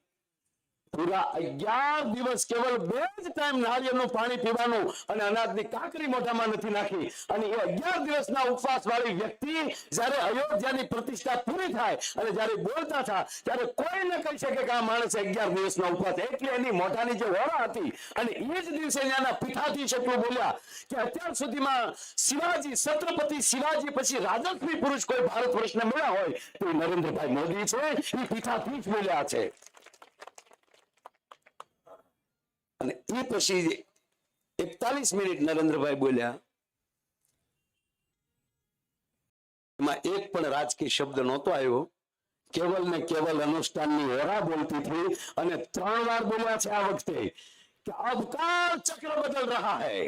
પૂરા 11 દિવસ કેવલ 2 જ ટાઈમ નાળિયેરનું પાણી પીવાનું અને અનાજની કાકરી મોઢામાં નથી નાખી. અને એ 11 દિવસના ઉપવાસ વાળી વ્યક્તિ જ્યારે અયોધ્યાની પ્રતિષ્ઠા પૂરી થાય અને જ્યારે બોલતા હતા ત્યારે કોઈ ન કહી શકે કે આ માણસે 11 દિવસના ઉપવાસ, એટલે એની મોઢાની જે ઓળા હતી અને એ જ દિવસે ત્યાંના પીઠાધીશ એટલું બોલ્યા કે અત્યાર સુધીમાં શિવાજી, છત્રપતિ શિવાજી પછી રાજસ્વી પુરુષ કોઈ ભારત વર્ષને મળ્યા હોય તો એ નરેન્દ્રભાઈ મોદી છે, એ પીઠાધીશ બોલ્યા છે. અને એ પછી 41 મિનિટ નરેન્દ્રભાઈ બોલ્યા, એમાં એક પણ રાજકીય શબ્દ નહોતો આવ્યો, કેવલ ને કેવલ અનુષ્ઠાનની ઓરા બોલતી હતી. અને 3 વાર બોલ્યા છે આ વખતે કે અબ કાલ ચક્ર બદલ રહા હૈ,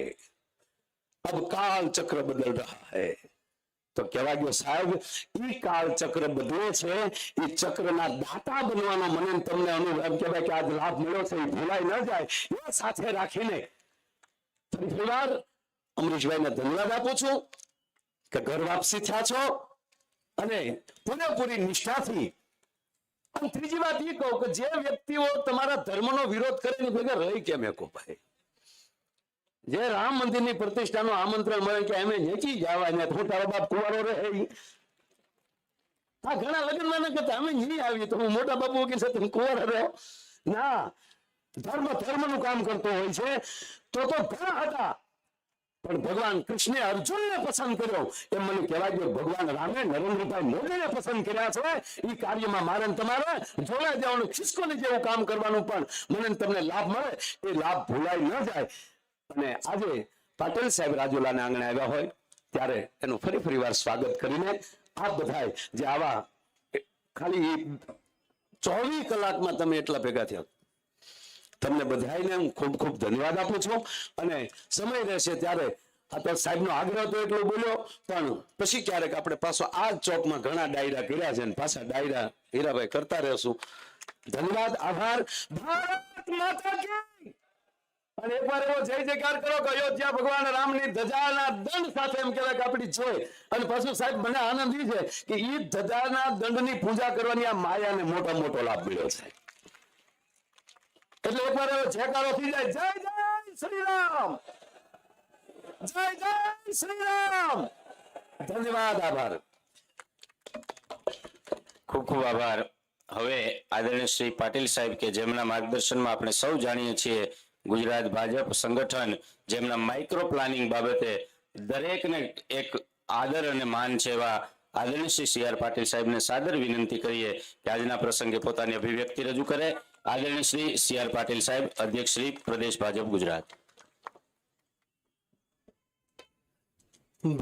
અબ કાલ ચક્ર બદલ રહા હૈ. તો કહેવા ગયો સાહેબ ઈ કાળ ચક્ર બદલે છે, એ ચક્રના દાતા બનવાનો મને તમને અનુભવ એમ કહેવાય કે આજ લાભ મળ્યો છે, એ ભૂલાઈ ન જાય એ સાથે રાખીને ફરી વાર અમરીશભાઈને ધન્યવાદ આપું છું કે ઘર વાપસી થયા છો અને પૂરેપૂરી નિષ્ઠાથી. અને ત્રીજી વાત એ કહું કે જે વ્યક્તિઓ તમારા ધર્મનો વિરોધ કરે એની ભેગા રહી કેમ એકો ભાઈ? જે રામ મંદિરની પ્રતિષ્ઠાનું આમંત્રણ મળે કે અમે નીચી જવા ને હું તારો બાપ કુવારો રહે, આ ઘણા લગ્નમાં ના કહેતા અમે નહીં આવીએ તો હું મોટા બાપુ કે છે તમે કુવારો રહો. ના, ધર્મનું કામ કરતો હોય છે તો ઘણા હતા, પણ ભગવાન કૃષ્ણે અર્જુનને પસંદ કર્યો એમ મને કહેવાય કે ભગવાન રામે નરેન્દ્રભાઈ મોદીને પસંદ કર્યા છે. એ કાર્યમાં મારે તમારે જોડાઈ જવાનું, ખિસકોલી જેવું કામ કરવાનું, પણ મને તમને લાભ મળે એ લાભ ભૂલાઈ ન જાય. અને આજે પાટીલ સાહેબ રાજુલાના આંગણે આવ્યા હોય ત્યારે એનું ફરી વાર સ્વાગત કરીને આપ બધાય જે આવા ખાલી 24 કલાકમાં તમે એટલા ભેગા થયા, તમને બધાને હું ખૂબ ખૂબ ધન્યવાદ આપું છું. અને સમય રહેશે ત્યારે આ તો સાહેબનો આગ્રહ તો એટલો બોલ્યો, પણ પછી ક્યારેક આપણે પાછો આ ચોકમાં ઘણા ડાયરા કર્યા છે અને પાછા ડાયરા હીરાભાઈ કરતા રહેશું. ધન્યવાદ, આભાર. ભારત માતા કી. અને એકવાર એવો જય જયકાર કરો કે અયોધ્યા ભગવાન રામની ધજાના દંડ સાથે એમ કહેવાય કે આપણી જોઈ. અને પાછું સાહેબ મને આનંદ એ છે કે એ ધજાના દંડની પૂજા કરવાની આ માયાને મોટો લાભ મળ્યો છે. એટલે એકવાર એવો જયકારો થઈ જાય, જય જય શ્રી રામ, જય જય શ્રી રામ. ધન્યવાદ, આભાર. ખૂબ ખૂબ આભાર. હવે આદરણીય શ્રી પાટીલ સાહેબ કે જેમના માર્ગદર્શનમાં આપણે સૌ જાણીએ છીએ ગુજરાત ભાજપ સંગઠન જેમના માઇક્રો પ્લાનિંગ બાબતે દરેકને એક આદર અને માન છે એવા આદરણીય શ્રી સી આર પાટીલ સાહેબને સાદર વિનંતી કરીએ કે આજના પ્રસંગે પોતાની અભિવ્યક્તિ રજૂ કરે. આદરણીય શ્રી સી આર પાટીલ સાહેબ, અધ્યક્ષ શ્રી પ્રદેશ ભાજપ ગુજરાત.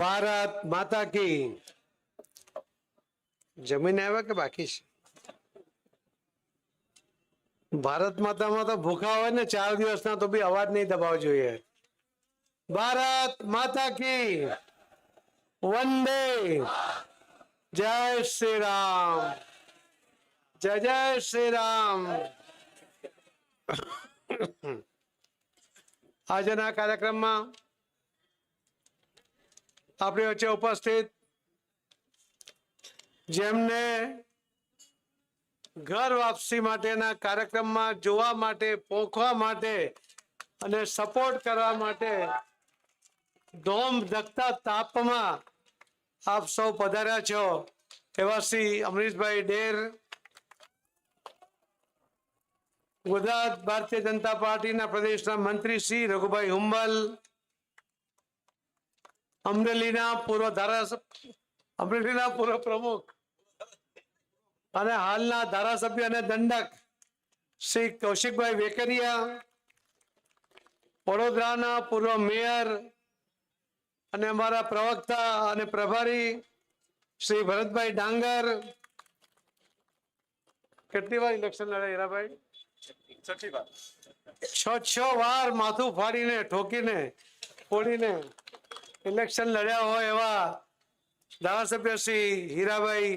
ભારત માતા કી. જમીન આવ્યા કે બાકી છે? ભારત માતામાં તો ભૂખા હોય ને 4 દિવસના તો બી અવાજ નહીં દબાવવો જોઈએ. ભારત માતા કી. વંદે. જય શ્રી રામ. જય જય શ્રી રામ. આજના કાર્યક્રમમાં આપણી વચ્ચે ઉપસ્થિત જેમને ઘર વાપસી માટેના કાર્યક્રમમાં જોવા માટે, પોખવા માટે અને સપોર્ટ કરવા માટે ધોમ ધકતા તાપમાં આપ સૌ પધાર્યા છો એવા શ્રી અમરીશભાઈ ડેર, ગુજરાત ભારતીય જનતા પાર્ટીના પ્રદેશના મંત્રી શ્રી રઘુભાઈ હુંબલ, અમરેલીના પૂર્વ પ્રમુખ અને હાલના ધારાસભ્ય અને દંડક શ્રી કૌશિકભાઈ વેકરિયા, વડોદરાના પૂર્વ મેયર અને અમારા પ્રવક્તા અને પ્રભારી શ્રી ભરતભાઈ ડાંગર. કેટલી વાર ઇલેક્શન લડ્યા હીરાભાઈ? 6 વાર માથું ફાડીને, ઠોકીને, ફોડીને ઇલેક્શન લડ્યા હોય એવા ધારાસભ્ય શ્રી હીરાભાઈ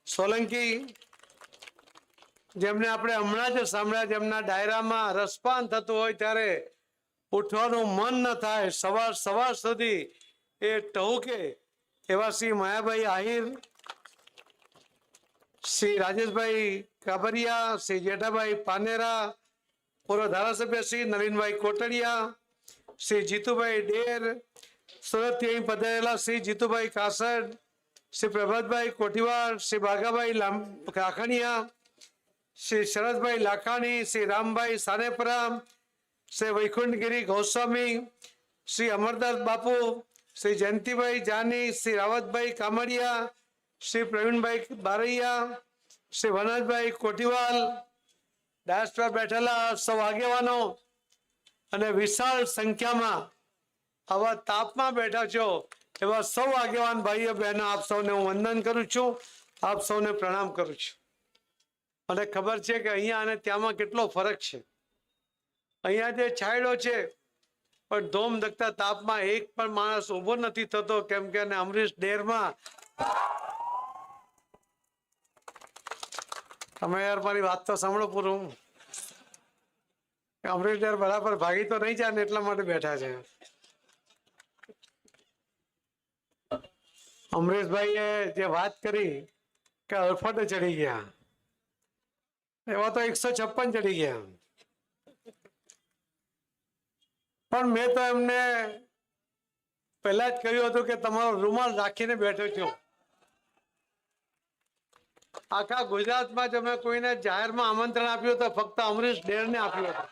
સોલંકી, જેમને આપણે હમણાં જ સાંભળ્યા, જેમના ડાયરામાં રસપાન થતું હોય ત્યારે ઉઠવાનું મન ન થાય, સવાર સુધી એ ટહુકે એવા શ્રી માયાભાઈ આહિર, શ્રી રાજેશભાઈ કાબરિયા, શ્રી જેઠાભાઈ પાનેરા, પૂર્વ ધારાસભ્ય શ્રી નવીનભાઈ કોટડિયા, શ્રી જીતુભાઈ ડેર, સુરતથી અહીં પધારેલા શ્રી જીતુભાઈ કાસડ, શ્રી પ્રભાતભાઈ કોઠીવાર, શ્રી બાઘાભાઈ લાખણીયા, શ્રી શરદભાઈ લાખાણી, શ્રી રામભાઈ સાનેપરા, શ્રી વૈકુંઠગીરી ગોસ્વામી, શ્રી અમરદાસ બાપુ, શ્રી જયંતિભાઈ જાની, શ્રી રાવતભાઈ કામડિયા, શ્રી પ્રવીણભાઈ બારૈયા, શ્રી વનજભાઈ કોઠીવાલ, ડાયસ પર બેઠેલા સૌ આગેવાનો અને વિશાળ સંખ્યામાં આવા તાપમાં બેઠા છો એવા સૌ આગેવાન ભાઈઓ બહેનો, આપ સૌને હું વંદન કરું છું, આપ સૌને પ્રણામ કરું છું. મને ખબર છે કે અહીંયા અને ત્યાંમાં કેટલો ફરક છે. અહીંયા જે છાંયડો છે પણ ધોમ ધકતા તાપમાં એક પણ માણસ ઉભો નથી થતો, કેમ કે અમરીશ ડેરમાં તમે યાર મારી વાત તો સાંભળો પૂરું. અમરીશ ડેર બરાબર ભાગી તો નહીં જાય ને એટલા માટે બેઠા છે. અમરીશભાઈએ જે વાત કરી કે અડફટે ચડી ગયા, એવા તો 156 ચડી ગયા. પણ મેં તો એમને પહેલા જ કહ્યું હતું કે તમારો રૂમાલ રાખીને બેઠો છું. આખા ગુજરાતમાં જો મેં કોઈને જાહેરમાં આમંત્રણ આપ્યું તો ફક્ત અમરીશ ડેરને આપ્યું હતું,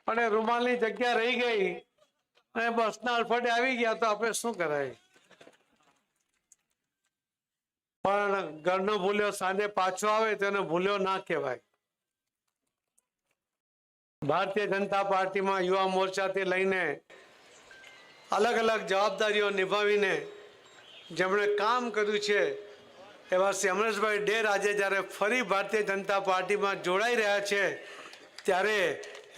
અને રૂમાલની જગ્યા રહી ગઈ અને બસના અડફટે આવી ગયા તો આપણે શું કરાય. પણ ઘરનો ભૂલ્યો સાંજે પાછો આવે તો એને ભૂલ્યો ના કહેવાય. ભારતીય જનતા પાર્ટીમાં યુવા મોરચાથી લઈને અલગ અલગ જવાબદારીઓ નિભાવીને જેમણે કામ કર્યું છે એવા શ્રી અમરેશભાઈ ડેર આજે જ્યારે ફરી ભારતીય જનતા પાર્ટીમાં જોડાઈ રહ્યા છે ત્યારે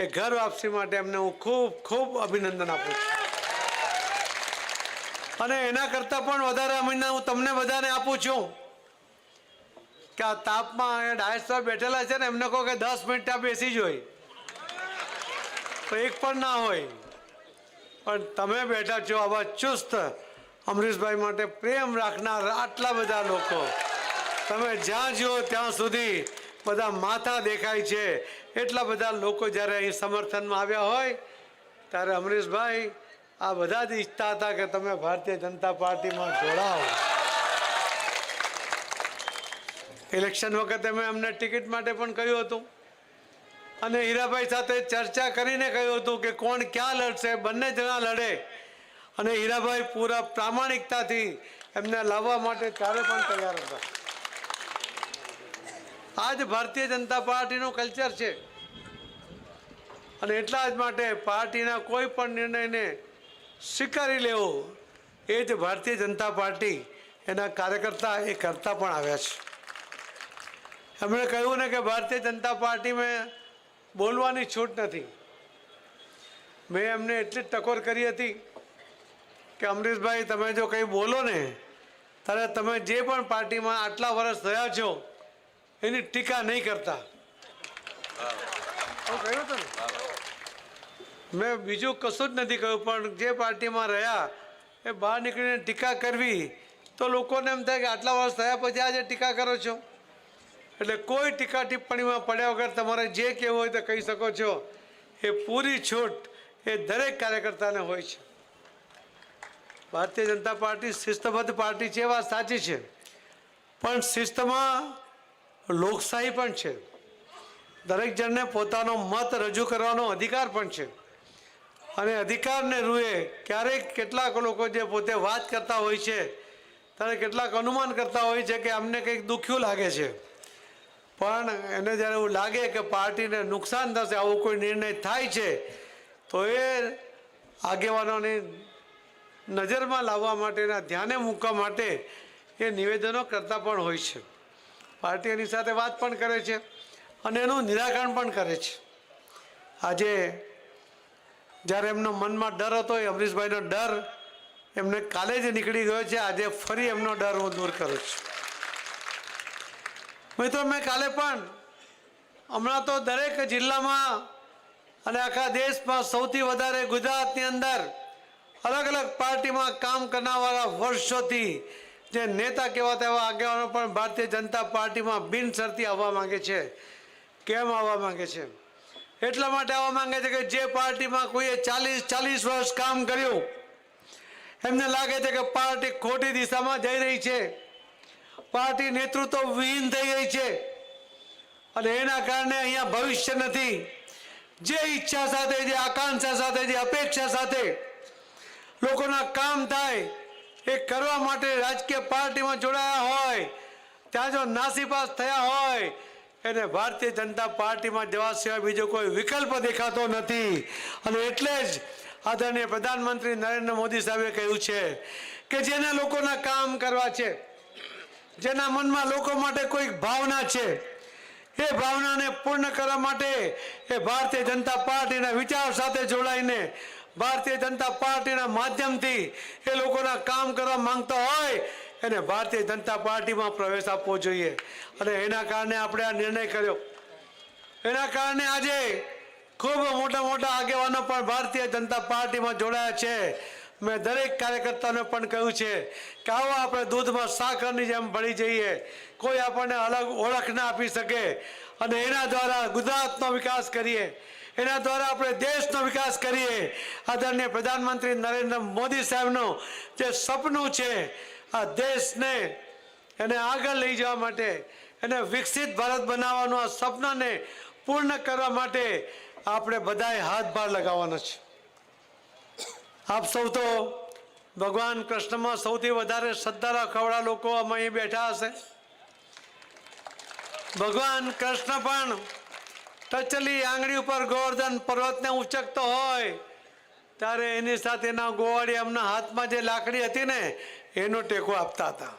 એ ઘર વાપસી માટે એમને હું ખૂબ ખૂબ અભિનંદન આપું છું. અને એના કરતાં પણ વધારે અભિનંદન હું તમને બધાને આપું છું કે આ તાપમાં ડાયસ પર બેઠેલા છે ને એમને કહો કે 10 મિનિટ ત્યાં બેસી જ હોય તો એક પણ ના હોય, પણ તમે બેઠા છો આવા ચુસ્ત અમરીશભાઈ માટે પ્રેમ રાખનાર આટલા બધા લોકો, તમે જ્યાં જુઓ ત્યાં સુધી બધા માથા દેખાય છે. એટલા બધા લોકો જ્યારે અહીં સમર્થનમાં આવ્યા હોય ત્યારે અમરીશભાઈ આ બધા જ ઈચ્છતા હતા કે તમે ભારતીય જનતા પાર્ટીમાં જોડાઓ. ઇલેક્શન વખતે મેં અમને ટિકિટ માટે પણ કહ્યું હતું અને હીરાભાઈ સાથે ચર્ચા કરીને કહ્યું હતું કે કોણ ક્યાં લડશે, બંને જણા લડે અને હીરાભાઈ પૂરા પ્રામાણિકતાથી એમને લાવવા માટે ત્યારે પણ તૈયાર હતા. આ જ ભારતીય જનતા પાર્ટીનું કલ્ચર છે અને એટલા જ માટે પાર્ટીના કોઈ પણ નિર્ણયને સ્વીકારી લેવો એ જ ભારતીય જનતા પાર્ટી એના કાર્યકર્તા એ કરતા પણ આવ્યા છે. એમણે કહ્યું ને કે ભારતીય જનતા પાર્ટીમાં બોલવાની છૂટ નથી. મેં એમને એટલી જ ટકોર કરી હતી કે અમરીશભાઈ તમે જો કંઈ બોલો ને ત્યારે તમે જે પણ પાર્ટીમાં આટલા વર્ષ રહ્યા છો એની ટીકા નહીં કરતા. કહ્યું હતું ને, મેં બીજું કશું જ નથી કહ્યું, પણ જે પાર્ટીમાં રહ્યા એ બહાર નીકળીને ટીકા કરવી તો લોકોને એમ થાય કે આટલા વર્ષ થયા પછી આજે ટીકા કરો છો. એટલે કોઈ ટીકા ટિપ્પણીમાં પડ્યા વગર તમારે જે કહેવું હોય તો કહી શકો છો. એ પૂરી છૂટ એ દરેક કાર્યકર્તાને હોય છે. ભારતીય જનતા પાર્ટી શિસ્તબદ્ધ પાર્ટી છે, વાત સાચી છે, પણ શિસ્તમાં લોકશાહી પણ છે. દરેક જણને પોતાનો મત રજૂ કરવાનો અધિકાર પણ છે અને અધિકારને રૂએ ક્યારેક કેટલાક લોકો જે પોતે વાત કરતા હોય છે ત્યારે કેટલાક અનુમાન કરતા હોય છે કે અમને કંઈક દુખ્યું લાગે છે, પણ એને જ્યારે એવું લાગે કે પાર્ટીને નુકસાન થશે આવો કોઈ નિર્ણય થાય છે તો એ આગેવાનોની નજરમાં લાવવા માટેના ધ્યાને મૂકવા માટે એ નિવેદનો કરતા પણ હોય છે. પાર્ટી એની સાથે વાત પણ કરે છે અને એનું નિરાકરણ પણ કરે છે. આજે જ્યારે એમનો મનમાં ડર હતો એ અમરીશભાઈનો ડર એમને કાલે જ નીકળી ગયો છે. આજે ફરી એમનો ડર હું દૂર કરું છું. મિત્રો, મેં કાલે પણ હમણાં તો દરેક જિલ્લામાં અને આખા દેશમાં સૌથી વધારે ગુજરાતની અંદર અલગ અલગ પાર્ટીમાં કામ કરનારવાળા વર્ષોથી જે નેતા કહેવાતા એવા આગેવાનો પણ ભારતીય જનતા પાર્ટીમાં બિનશરતી આવવા માંગે છે. કેમ આવવા માંગે છે? એટલા માટે આવવા માંગે છે કે જે પાર્ટીમાં કોઈએ 40 વર્ષ કામ કર્યું એમને લાગે છે કે પાર્ટી ખોટી દિશામાં જઈ રહી છે, પાર્ટી નેતૃત્વ વિહીન થઈ ગઈ છે અને એના કારણે અહીંયા ભવિષ્ય નથી. જે ઈચ્છા સાથે, જે આકાંક્ષા સાથે, જે અપેક્ષા સાથે લોકોના કામ થાય એ કરવા માટે રાજકીય પાર્ટીમાં જોડાયા હોય ત્યાં જો નાસીપાસ થયા હોય એને ભારતીય જનતા પાર્ટીમાં જવા સિવાય બીજો કોઈ વિકલ્પ દેખાતો નથી. અને એટલે જ આદરણીય પ્રધાનમંત્રી નરેન્દ્ર મોદી સાહેબે કહ્યું છે કે જેને લોકોના કામ કરવા છે, જેના મનમાં લોકો માટે કોઈક ભાવના છે, એ ભાવનાને પૂર્ણ કરવા માટે એ ભારતીય જનતા પાર્ટીના વિચાર સાથે જોડાઈને ભારતીય જનતા પાર્ટીના માધ્યમથી એ લોકોના કામ કરવા માંગતા હોય એને ભારતીય જનતા પાર્ટીમાં પ્રવેશ આપવો જોઈએ. અને એના કારણે આપણે આ નિર્ણય કર્યો. એના કારણે આજે ખૂબ મોટા મોટા આગેવાનો પણ ભારતીય જનતા પાર્ટીમાં જોડાયા છે. મેં દરેક કાર્યકર્તાને પણ કહ્યું છે કે આવો આપણે દૂધમાં સાકરની જેમ ભળી જઈએ, કોઈ આપણને અલગ ઓળખ ના આપી શકે અને એના દ્વારા ગુજરાતનો વિકાસ કરીએ, એના દ્વારા આપણે દેશનો વિકાસ કરીએ. આદરણીય પ્રધાનમંત્રી નરેન્દ્ર મોદી સાહેબનું જે સપનું છે આ દેશને એને આગળ લઈ જવા માટે, એને વિકસિત ભારત બનાવવાનું આ સપનાને પૂર્ણ કરવા માટે આપણે બધાએ હાથભાર લગાવવાનો છે. આપ સૌ તો ભગવાન કૃષ્ણમાં સૌથી વધારે શ્રદ્ધા રાખવાવાળા લોકો અહીં બેઠા હશે. ભગવાન કૃષ્ણ પણ ટચલી આંગળી ઉપર ગોવર્ધન પર્વતને ઉચકતો હોય ત્યારે એની સાથે એના ગોવાળી એમના હાથમાં જે લાકડી હતી ને એનો ટેકો આપતા હતા.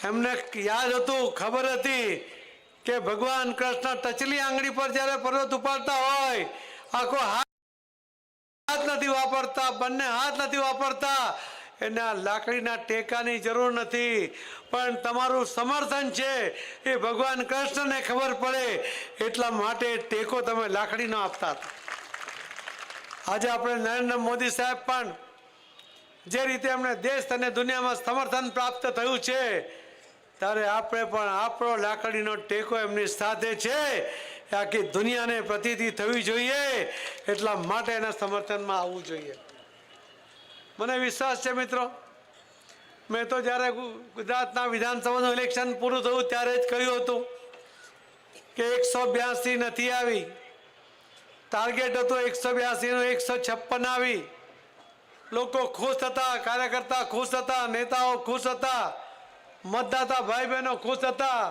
એમને યાદ હતું, ખબર હતી કે ભગવાન કૃષ્ણ ટચલી આંગળી પર જ્યારે પર્વત ઉપાડતા હોય આખો હાથ નથી વાપરતા, બંને હાથ નથી વાપરતા, એના લાકડીના ટેકાની જરૂર નથી, પણ તમારું સમર્થન છે એ ભગવાન કૃષ્ણને ખબર પડે એટલા માટે ટેકો તમે લાકડીનો આપતા હતા. આજે આપણે નરેન્દ્ર મોદી સાહેબ પણ જે રીતે એમને દેશ અને દુનિયામાં સમર્થન પ્રાપ્ત થયું છે ત્યારે આપણે પણ આપણો લાકડીનો ટેકો એમની સાથે છે આખી દુનિયાને પ્રતીતિ થવી જોઈએ. એટલા માટે એના સમર્થનમાં આવવું જોઈએ. મને વિશ્વાસ છે મિત્રો, મેં તો જ્યારે ગુજરાતના વિધાનસભાનું ઇલેક્શન પૂરું થયું ત્યારે જ કહ્યું હતું કે 182 નથી આવી, ટાર્ગેટ હતો 182 નું 156 આવી. લોકો ખુશ હતા, કાર્યકર્તા ખુશ હતા, નેતાઓ ખુશ હતા, મતદાતા ભાઈ બહેનો ખુશ હતા.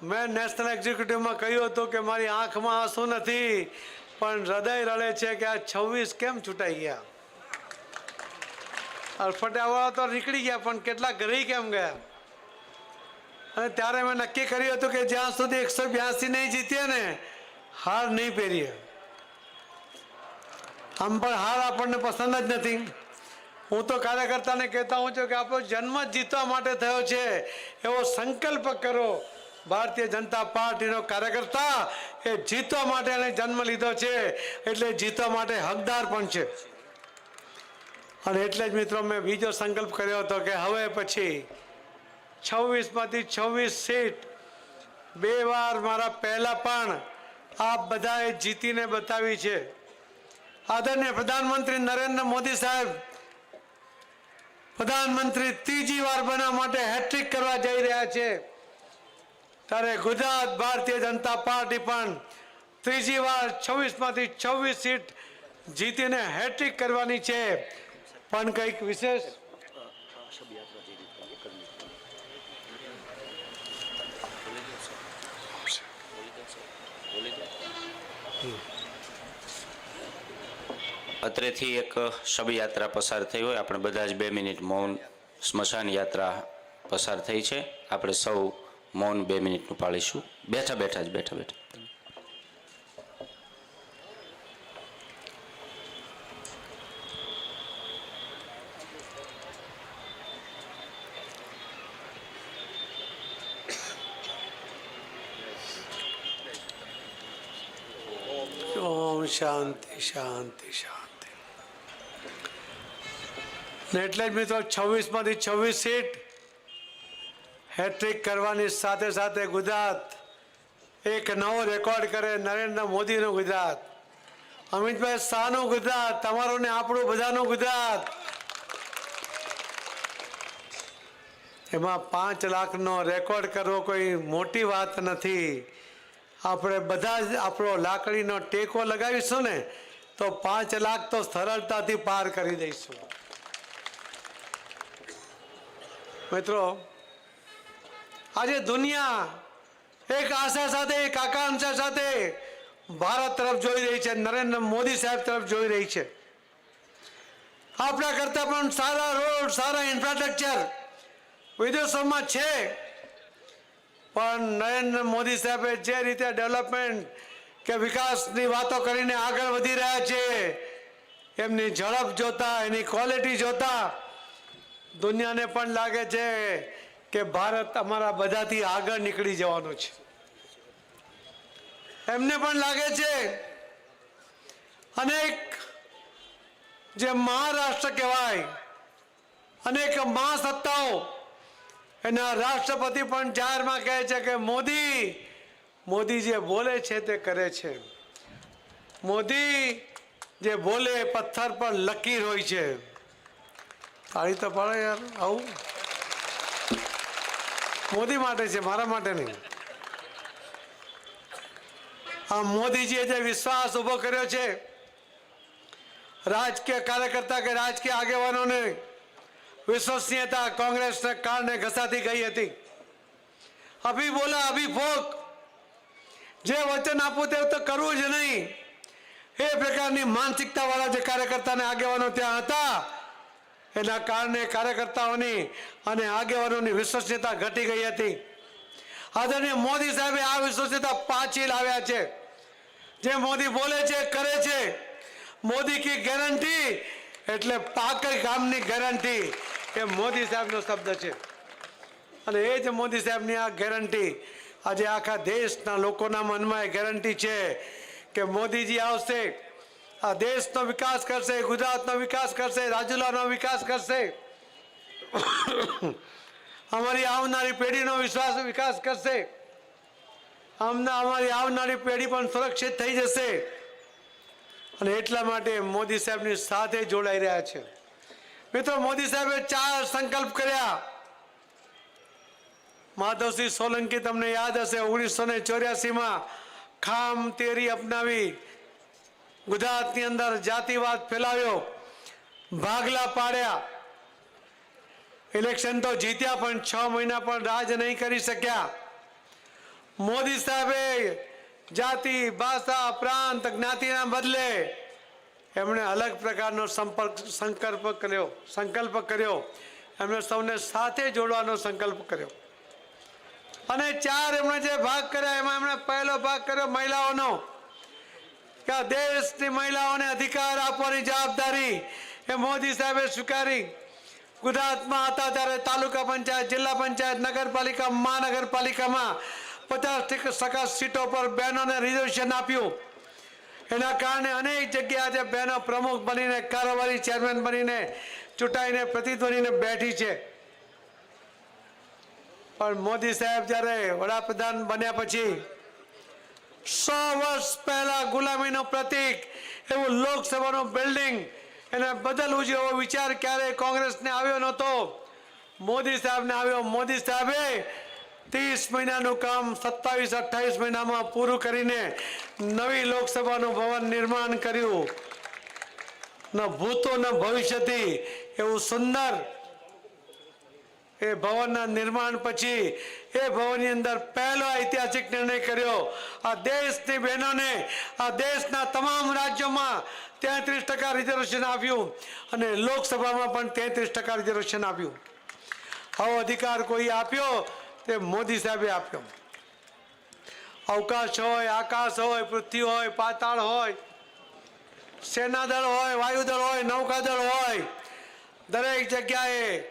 મેં નેશનલ એક્ઝિક્યુટિવમાં કહ્યું હતું કે મારી આંખમાં આંસુ નથી, પણ હૃદય રડે છે કે આ 26 કેમ છૂટાઈ ગયા. અડફટાવાળા તો નીકળી ગયા, પણ કેટલા ઘરે કેમ ગયા. અને ત્યારે મેં નક્કી કર્યું હતું કે જ્યાં સુધી 182 નહીં જીતીએ ને, હાર નહીં પહેરીએ. આમ પણ હાર આપણને પસંદ જ નથી. હું તો કાર્યકર્તાને કહેતા હું છું કે આપણો જન્મ જ જીતવા માટે થયો છે, એવો સંકલ્પ કરો. ભારતીય જનતા પાર્ટીનો કાર્યકર્તા એ જીતવા માટે એને જન્મ લીધો છે, એટલે જીતવા માટે હકદાર પણ છે. અને એટલે જ મિત્રો મેં બીજો સંકલ્પ કર્યો હતો કે હવે પછી 26માંથી 26 સીટ 2 વાર મારા પહેલા પણ આપ બધાએ જીતીને બતાવી છે. આદરણીય પ્રધાનમંત્રી નરેન્દ્ર મોદી સાહેબ પ્રધાનમંત્રી ત્રીજી વાર બનવા માટે હેટ્રિક કરવા જઈ રહ્યા છે, ત્યારે ગુજરાત ભારતીય જનતા પાર્ટી પણ ત્રીજી વાર 26માંથી 26 સીટ જીતીને હેટ્રિક કરવાની છે. પણ કંઈક વિશેષ અત્રેથી એક શબયાત્રા પસાર થઈ હોય, આપણે બધા જ 2 મિનિટ મૌન, સ્મશાન યાત્રા પસાર થઈ છે, આપણે સૌ મૌન 2 મિનિટનું પાળીશું. બેઠા બેઠા જ બેઠા બેઠા. ઓમ શાંતિ શાંતિ શાંતિ. ને એટલે જ મિત્રો 26માંથી 26 સીટ હેટ્રિક કરવાની સાથે સાથે ગુજરાત એક નવો રેકોર્ડ કરે. નરેન્દ્ર મોદીનું ગુજરાત, અમિતભાઈ શાહનું ગુજરાત, તમારું ને આપણું બધાનું ગુજરાત. એમાં 5 લાખનો રેકોર્ડ કરવો કોઈ મોટી વાત નથી. આપણે બધા જ આપણો લાકડીનો ટેકો લગાવીશું ને તો 5 લાખ તો સરળતાથી પાર કરી દઈશું. મિત્રો, આજે દુનિયા એક આશા સાથે, એક આકાંક્ષા સાથે ભારત તરફ જોઈ રહી છે, નરેન્દ્ર મોદી સાહેબ તરફ જોઈ રહી છે. આપણા કરતા પણ સારા રોડ, સારા ઇન્ફ્રાસ્ટ્રક્ચર વિદેશોમાં છે, પણ નરેન્દ્ર મોદી સાહેબે જે રીતે ડેવલપમેન્ટ કે વિકાસની વાતો કરીને આગળ વધી રહ્યા છે, એમની ઝડપ જોતા, એની ક્વોલિટી જોતા દુનિયાને પણ લાગે છે કે ભારત અમારા બધાથી આગળ નીકળી જવાનું છે. એમને પણ લાગે છે અનેક જે મહારાષ્ટ્ર કહેવાય, અનેક મહાસત્તાઓ, એના રાષ્ટ્રપતિ પણ જાહેરમાં કહે છે કે મોદી જે બોલે છે તે કરે છે. મોદી જે બોલે પથ્થર પર લકીર હોય છે. તાળી તો પાડે યાર. આવું મોદી માટે છે, મારા માટે નહીં. આ મોદીજીએ જે વિશ્વાસ ઉભો કર્યો છે રાજકીય કાર્યકર્તા કે રાજકીય આગેવાનોને, વિશ્વસનીયતા કોંગ્રેસને કારણે ઘસાતી ગઈ હતી. અભી બોલા અભી ફોક, જે વચન આપવું તે તો કરવું જ નહીં, એ પ્રકારની માનસિકતા વાળા જે કાર્યકર્તાને આગેવાનો ત્યાં હતા, એના કારણે કાર્યકર્તાઓની અને આગેવાનોની વિશ્વસનીયતા ઘટી ગઈ હતી. આદરણીય મોદી સાહેબે આ વિશ્વસનીયતા પાછી લાવ્યા છે. જે મોદી બોલે છે, કરે છે, મોદી કી ગેરંટી એટલે પાકર કામની ગેરંટી, એ મોદી સાહેબનો શબ્દ છે. અને એ જ મોદી સાહેબની આ ગેરંટી આજે આખા દેશના લોકોના મનમાં એ ગેરંટી છે કે મોદીજી આવશે, આ દેશનો વિકાસ કરશે, ગુજરાતનો વિકાસ કરશે, રાજુલાનો વિકાસ કરશે, અમારી આવનારી પેઢીનો વિકાસ કરશે, અમારી આવનારી પેઢી પણ સુરક્ષિત થઈ જશે. અને એટલા માટે મોદી સાહેબની સાથે જોડાઈ રહ્યા છે. મિત્રો, મોદી સાહેબે 4 સંકલ્પ કર્યા. માધવસિંહ સોલંકી તમને યાદ હશે, 1984માં ખામ તેરી અપનાવી ગુજરાતની અંદર જાતિવાદ ફેલાવ્યો. ભાગલા પાડ્યા. ઇલેક્શન તો જીત્યા પણ 6 મહિના પણ રાજ નહીં કરી શક્યા. મોદી સાહેબે જાતિ, ભાષા, પ્રાંત, જ્ઞાતિના બદલે એમણે અલગ પ્રકારનો સંકલ્પ કર્યો. એમણે સૌને સાથે જોડવાનો સંકલ્પ કર્યો. અને 4 એમણે જે ભાગ કર્યા એમાં એમણે પહેલો ભાગ કર્યો મહિલાઓનો, કે આ દેશની મહિલાઓને અધિકાર આપવાની જવાબદારી એ મોદી સાહેબે સ્વીકારી. ગુજરાતમાં હતા ત્યારે તાલુકા પંચાયત, જિલ્લા પંચાયત, નગરપાલિકા, મહાનગરપાલિકામાં 50% સીટો પર બહેનોને રિઝર્વેશન આપ્યું. એના કારણે અનેક જગ્યાએ આજે બહેનો પ્રમુખ બનીને, કારોબારી ચેરમેન બનીને, ચૂંટાઈને પ્રતિનિધિને બેઠી છે. પણ મોદી સાહેબ જ્યારે વડાપ્રધાન બન્યા પછી 100 વર્ષ પહેલા ગુલામીનું પ્રતીક એવું લોકસભાનું બિલ્ડિંગ એને બદલવું જોઈએ એવો વિચાર ક્યારે કોંગ્રેસને આવ્યો નહોતો. મોદી સાહેબને આવ્યો. મોદી સાહેબે 30 મહિનાનું કામ 27-28 મહિનામાં પૂરું કરીને નવી લોકસભાનું ભવન નિર્માણ કર્યું. ન ભૂતો ન ભવિષ્યથી એવું સુંદર એ ભવનના નિર્માણ પછી એ ભવનની અંદર પહેલો ઐતિહાસિક નિર્ણય કર્યો. આ દેશની બહેનોને આ દેશના તમામ રાજ્યોમાં 33% રિઝર્વેશન આપ્યું અને લોકસભામાં પણ 33% રિઝર્વેશન આપ્યું. આવો અધિકાર કોઈ આપ્યો તે મોદી સાહેબે આપ્યો. અવકાશ હોય, આકાશ હોય, પૃથ્વી હોય, પાતાળ હોય, સેનાદળ હોય, વાયુદળ હોય, નૌકાદળ હોય, દરેક જગ્યાએ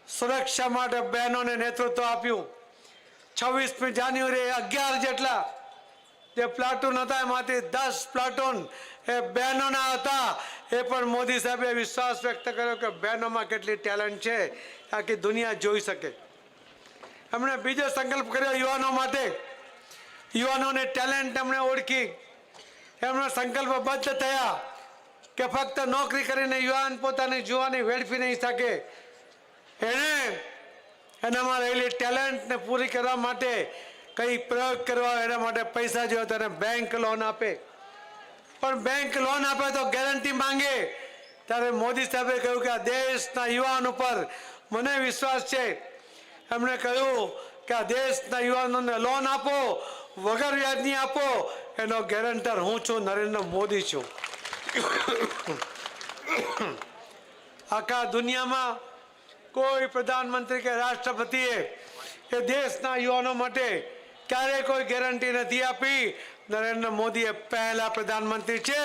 સુરક્ષા માટે બહેનોને નેતૃત્વ આપ્યું. 26મી જાન્યુઆરીએ 11 જેટલા જે પ્લાટૂન હતા એમાંથી 10 પ્લાટૂન એ બહેનોના હતા. એ પણ મોદી સાહેબે વિશ્વાસ વ્યક્ત કર્યો કે બહેનોમાં કેટલી ટેલેન્ટ છે આખી દુનિયા જોઈ શકે. એમણે બીજો સંકલ્પ કર્યો યુવાનો માટે. યુવાનોને ટેલેન્ટ એમણે ઓળખી. એમણે સંકલ્પબદ્ધ થયા કે ફક્ત નોકરી કરીને યુવાન પોતાની જુવાની વેડફી નહીં શકે. એણે એનામાં રહેલી ટેલેન્ટને પૂરી કરવા માટે કઈ પ્રયોગ કરવા, એના માટે પૈસા જોઈએ તો એને બેંક લોન આપે. પણ બેંક લોન આપે તો ગેરંટી માંગે. ત્યારે મોદી સાહેબે કહ્યું કે આ દેશના યુવાન ઉપર મને વિશ્વાસ છે. એમણે કહ્યું કે આ દેશના યુવાનોને લોન આપો, વગર વ્યાજની આપો, એનો ગેરંટર હું છું, નરેન્દ્ર મોદી છું. આખા દુનિયામાં કોઈ પ્રધાનમંત્રી કે રાષ્ટ્રપતિએ એ દેશના યુવાનો માટે ક્યારેય કોઈ ગેરંટી નથી આપી. નરેન્દ્ર મોદીએ પહેલા પ્રધાનમંત્રી છે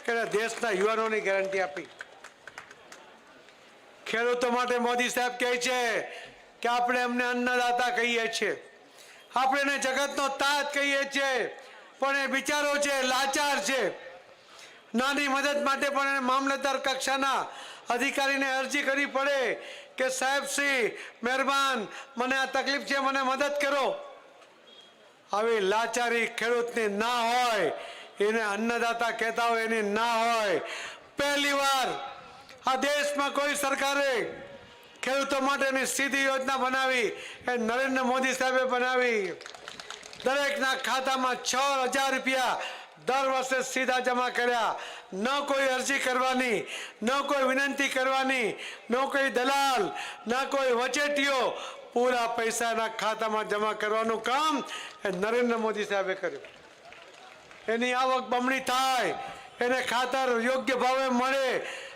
કે દેશના યુવાનોની ગેરંટી આપી. ખેડૂતો માટે મોદી સાહેબ કહે છે કે આપણે એમને અન્નદાતા કહીએ છીએ, આપણે એને જગતનો તાત કહીએ છીએ, પણ એ બિચારો છે, લાચાર છે. નાની મદદ માટે પણ એને મામલતદાર કક્ષાના અધિકારીને અરજી કરવી પડે કે સાહેબ શ્રી મહેરબાન, મને આ તકલીફ છે, મને મદદ કરો. આવી લાચારી ખેડૂતની ના હોય, એને અન્નદાતા કહેતા હોય એની ના હોય. પહેલી વાર આ દેશમાં કોઈ સરકારે ખેડૂતો માટેની સીધી યોજના બનાવી, એ નરેન્દ્ર મોદી સાહેબે બનાવી. દરેકના ખાતામાં 6,000 રૂપિયા દર વર્ષે સીધા જમા કર્યા. ન કોઈ અરજી કરવાની, ન કોઈ વિનંતી કરવાની, ન કોઈ દલાલ, ન કોઈ વચેટીઓ. પૂરા પૈસાના ખાતામાં જમા કરવાનું કામ એ નરેન્દ્ર મોદી સાહેબે કર્યું. એની આવક બમણી થાય, એને ખાતર યોગ્ય ભાવે મળે.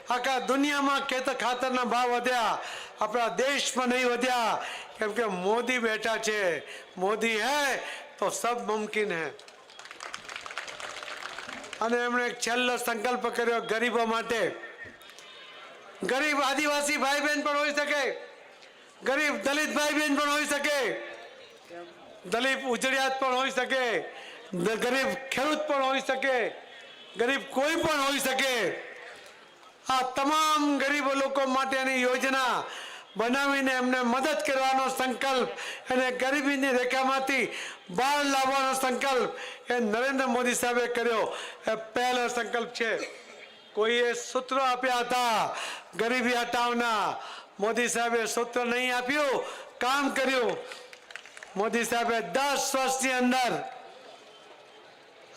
આખા દુનિયામાં ખાતરના ભાવ વધ્યા, આપણા દેશમાં નહીં વધ્યા, કેમ કે મોદી બેઠા છે. મોદી હૈ તો સબ મુમકિન હૈ. અને એમણે એક છેલ્લો સંકલ્પ કર્યો ગરીબો માટે. ગરીબ આદિવાસી ભાઈ બહેન પણ હોઈ શકે, ગરીબ દલિત ભાઈ બહેન પણ હોઈ શકે, દલિત ઉજળિયાત પણ હોઈ શકે, ગરીબ ખેડૂત પણ હોઈ શકે, ગરીબ કોઈ પણ હોઈ શકે. આ તમામ ગરીબ લોકો માટેની યોજના બનાવીને એમને મદદ કરવાનો સંકલ્પ અને ગરીબીની રેખામાંથી બહાર લાવવાનો સંકલ્પ એ નરેન્દ્ર મોદી સાહેબે કર્યો. એ પહેલો સંકલ્પ છે. કોઈએ સૂત્રો આપ્યા હતા ગરીબી હટાવના, મોદી સાહેબે સૂત્ર નહીં આપ્યું, કામ કર્યું. મોદી સાહેબે 10 વર્ષની અંદર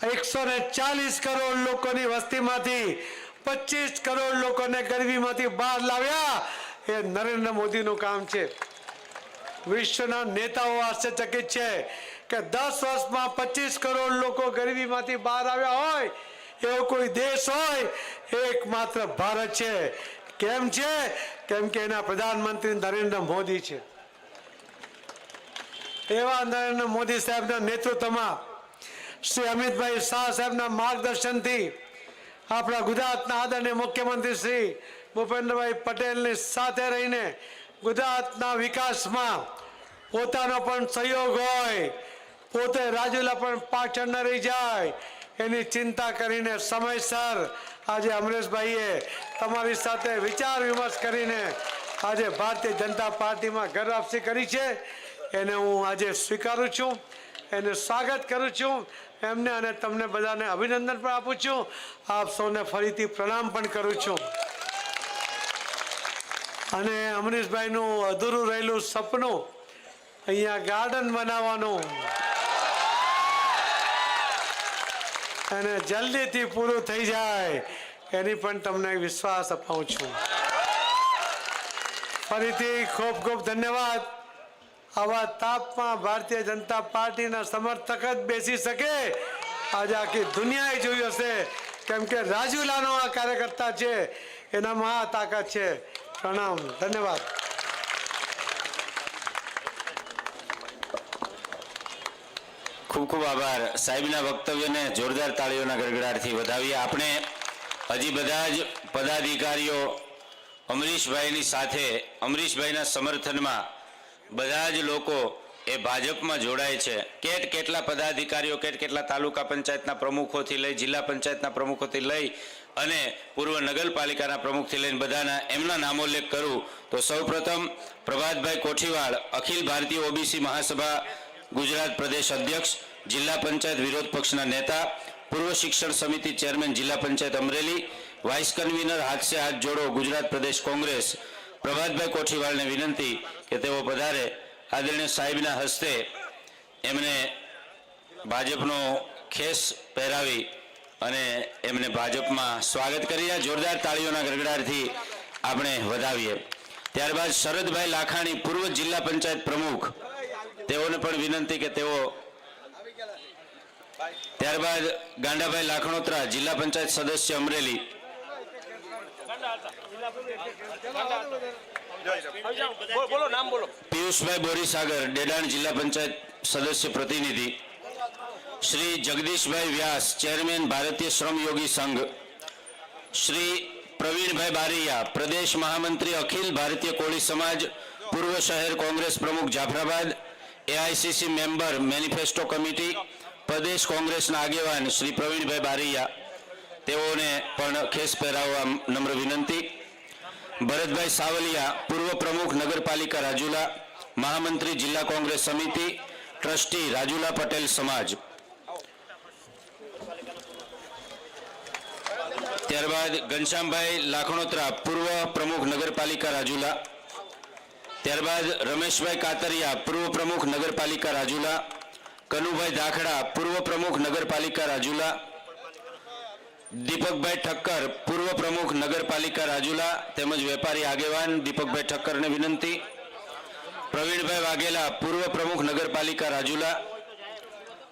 140 કરોડ લોકોની વસ્તીમાંથી 25 કરોડ લોકોને ગરીબીમાંથી બહાર લાવ્યા એ નરેન્દ્ર મોદીનું કામ છે. વિશ્વના નેતાઓ આશ્ચર્યચકિત છે કે 10 વર્ષમાં 25 કરોડ લોકો ગરીબીમાંથી બહાર આવ્યા હોય એવો કોઈ દેશ હોય એકમાત્ર ભારત છે. કેમ છે? કેમ કે એના પ્રધાનમંત્રી નરેન્દ્ર મોદી છે. એવા નરેન્દ્ર મોદી સાહેબના નેતૃત્વમાં શ્રી અમિતભાઈ શાહ સાહેબના માર્ગદર્શનથી આપણા ગુજરાતના આદરણીય મુખ્યમંત્રી શ્રી ભૂપેન્દ્રભાઈ પટેલની સાથે રહીને ગુજરાતના વિકાસમાં પોતાનો પણ સહયોગ હોય, પોતે રાજુલા પણ પાછળ ન રહી જાય એની ચિંતા કરીને સમયસર આજે અમરેશભાઈએ તમારી સાથે વિચાર વિમર્શ કરીને આજે ભારતીય જનતા પાર્ટીમાં ઘર વાપસી કરી છે. એને હું આજે સ્વીકારું છું, એને સ્વાગત કરું છું. એમને અને તમને બધાને અભિનંદન પણ આપું છું. આપ સૌને ફરીથી પ્રણામ પણ કરું છું. અને અમરીશભાઈનું અધૂરું રહેલું સપનું અહીંયા ગાર્ડન બનાવવાનું અને જલ્દીથી પૂરું થઈ જાય એની પણ તમને વિશ્વાસ અપાવું છું. ફરીથી ખૂબ ખૂબ ધન્યવાદ. આવા તાપમાં ભારતીય જનતા પાર્ટીના સમર્થક જ બેસી શકે આજે આખી દુનિયાએ જોયું હશે. કેમ કે રાજુલાનો આ કાર્યકર્તા છે, એનામાં આ તાકાત છે. પ્રણામ, ધન્યવાદ. ખૂબ ખૂબ આભાર. સાહેબના વક્તવ્યને જોરદાર તાળીઓના ગડગડાટથી વધાવીએ. આપણે હજી બધા જ પદાધિકારીઓ અમરીશભાઈની સાથે, અમરીશભાઈના સમર્થનમાં બધા જ લોકો એ ભાજપમાં જોડાય છે. કેટલા પદાધિકારીઓ, કેટલા તાલુકા પંચાયતના પ્રમુખોથી લઈ, જિલ્લા પંચાયતના પ્રમુખોથી લઈ અને પૂર્વ નગરપાલિકાના પ્રમુખથી લઈને બધાના એમના નામોલ્લેખ કરું તો સૌપ્રથમ પ્રભાતભાઈ કોઠીવાડ, અખિલ ભારતીય ઓબીસી મહાસભા ગુજરાત પ્રદેશ અધ્યક્ષ, જિલ્લા પંચાયત વિરોધ પક્ષના નેતા, પૂર્વ શિક્ષણ સમિતિ ચેરમેન જિલ્લા પંચાયત અમરેલી, વાઇસ કન્વીનર હાથ સે હાથ જોડો ગુજરાત પ્રદેશ કોંગ્રેસ. પ્રભાતભાઈ કોઠીવાડને વિનંતી કે તેઓ પધારે. આદરણીય સાહેબના હસ્તે એમને ભાજપનો ખેસ પહેરાવી અને એમને ભાજપમાં સ્વાગત કરી જોરદાર તાળીઓના ગડગડાટથી આપણે વધાવીએ. ત્યારબાદ શરદભાઈ લાખાણી, પૂર્વ જિલ્લા પંચાયત પ્રમુખ, તેઓને પણ વિનંતી કે તેઓ. ત્યારબાદ ગાંડાભાઈ લાખણોત્રા, જિલ્લા પંચાયત સદસ્ય અમરેલી. પિયુષભાઈ બોરીસાગર, ડેડાણ જિલ્લા પંચાયત સદસ્ય પ્રતિનિધિ. શ્રી જગદીશભાઈ વ્યાસ, ચેરમેન ભારતીય શ્રમયોગી સંઘ. શ્રી પ્રવીણભાઈ બારૈયા, પ્રદેશ મહામંત્રી અખિલ ભારતીય કોળી સમાજ, પૂર્વ શહેર કોંગ્રેસ પ્રમુખ Jafrabad, AICC member manifesto committee, પ્રદેશ કોંગ્રેસના આગેવાન શ્રી પ્રવીણભાઈ બારૈયા, તેઓને પણ ખેસ પહેરાવવા નમ્ર વિનંતી. ભરતભાઈ સાવલિયા, પૂર્વ પ્રમુખ નગરપાલિકા રાજુલા, મહામંત્રી જિલ્લા કોંગ્રેસ સમિતિ, ટ્રસ્ટી રાજુલા પટેલ સમાજ. ત્યારબાદ ઘનશ્યામભાઈ લાખણોત્રા, પૂર્વ પ્રમુખ નગરપાલિકા રાજુલા. ત્યારબાદ રમેશભાઈ કાતરિયા, પૂર્વ પ્રમુખ નગરપાલિકા રાજુલા. કનુભાઈ ધાખડા, પૂર્વ પ્રમુખ નગરપાલિકા રાજુલા. દીપકભાઈ ઠક્કર, પૂર્વ પ્રમુખ નગરપાલિકા રાજુલા તેમજ વેપારી આગેવાન દીપકભાઈ ઠક્કરને વિનંતી. પ્રવીણભાઈ વાઘેલા, પૂર્વ પ્રમુખ નગરપાલિકા રાજુલા.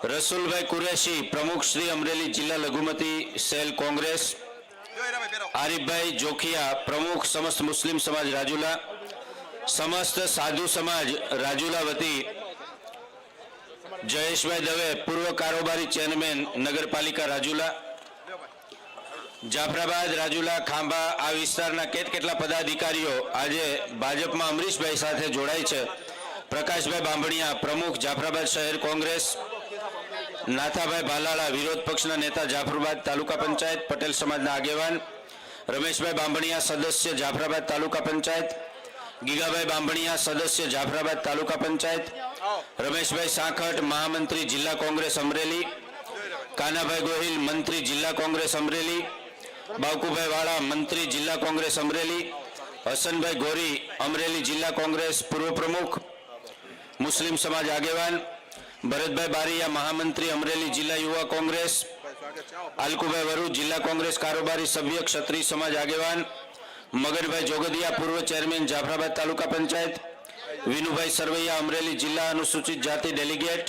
રસુલભાઈ કુરેશી, પ્રમુખ શ્રી અમરેલી જિલ્લા લઘુમતી સેલ કોંગ્રેસ. આરીફભાઈ જોખિયા, પ્રમુખ સમસ્ત મુસ્લિમ સમાજ રાજુલા. સમસ્ત સાધુ સમાજ રાજુલા વતી જયેશભાઈ દવે, પૂર્વ કારોબારી ચેરમેન નગરપાલિકા રાજુલા. જાફરાબાદ, રાજુલા, ખાંભા આ વિસ્તારના કેટલા પદાધિકારીઓ આજે ભાજપમાં અમરીશભાઈ સાથે જોડાય છે. પ્રકાશભાઈ બાંભણિયા, પ્રમુખ જાફરાબાદ શહેર કોંગ્રેસ. નાથાભાઈ ભાલાળા, વિરોધ પક્ષના નેતા જાફરાબાદ તાલુકા પંચાયત પટેલ સમાજના આગેવાન. રમેશભાઈ બાંભણિયા, સદસ્ય જાફરાબાદ તાલુકા પંચાયત. ગીગાભાઈ બાંભણિયા, સદસ્ય જાફરાબાદ તાલુકા પંચાયત. રમેશભાઈ સાંખટ, મહામંત્રી જિલ્લા કોંગ્રેસ અમરેલી. કાનાભાઈ ગોહિલ, મંત્રી જિલ્લા કોંગ્રેસ અમરેલી. બાવકુભાઈ વાળા, મંત્રી જિલ્લા કોંગ્રેસ અમરેલી. હસનભાઈ ગોરી, અમરેલી જિલ્લા કોંગ્રેસ પૂર્વ પ્રમુખ મુસ્લિમ સમાજ આગેવાન. ભરતભાઈ બારૈયા, મહામંત્રી અમરેલી જિલ્લા યુવા કોંગ્રેસ. અલકુભાઈ વરુ જિલ્લા કોંગ્રેસ કારોબારી સભ્ય ક્ષત્રિય સમાજ આગેવાન, મગનભાઈ જોગદિયા પૂર્વ ચેરમેન જાફરાબાદ તાલુકા પંચાયત, વિનુભાઈ સરવૈયા અમરેલી જિલ્લા અનુસૂચિત જાતિ ડેલિગેટ,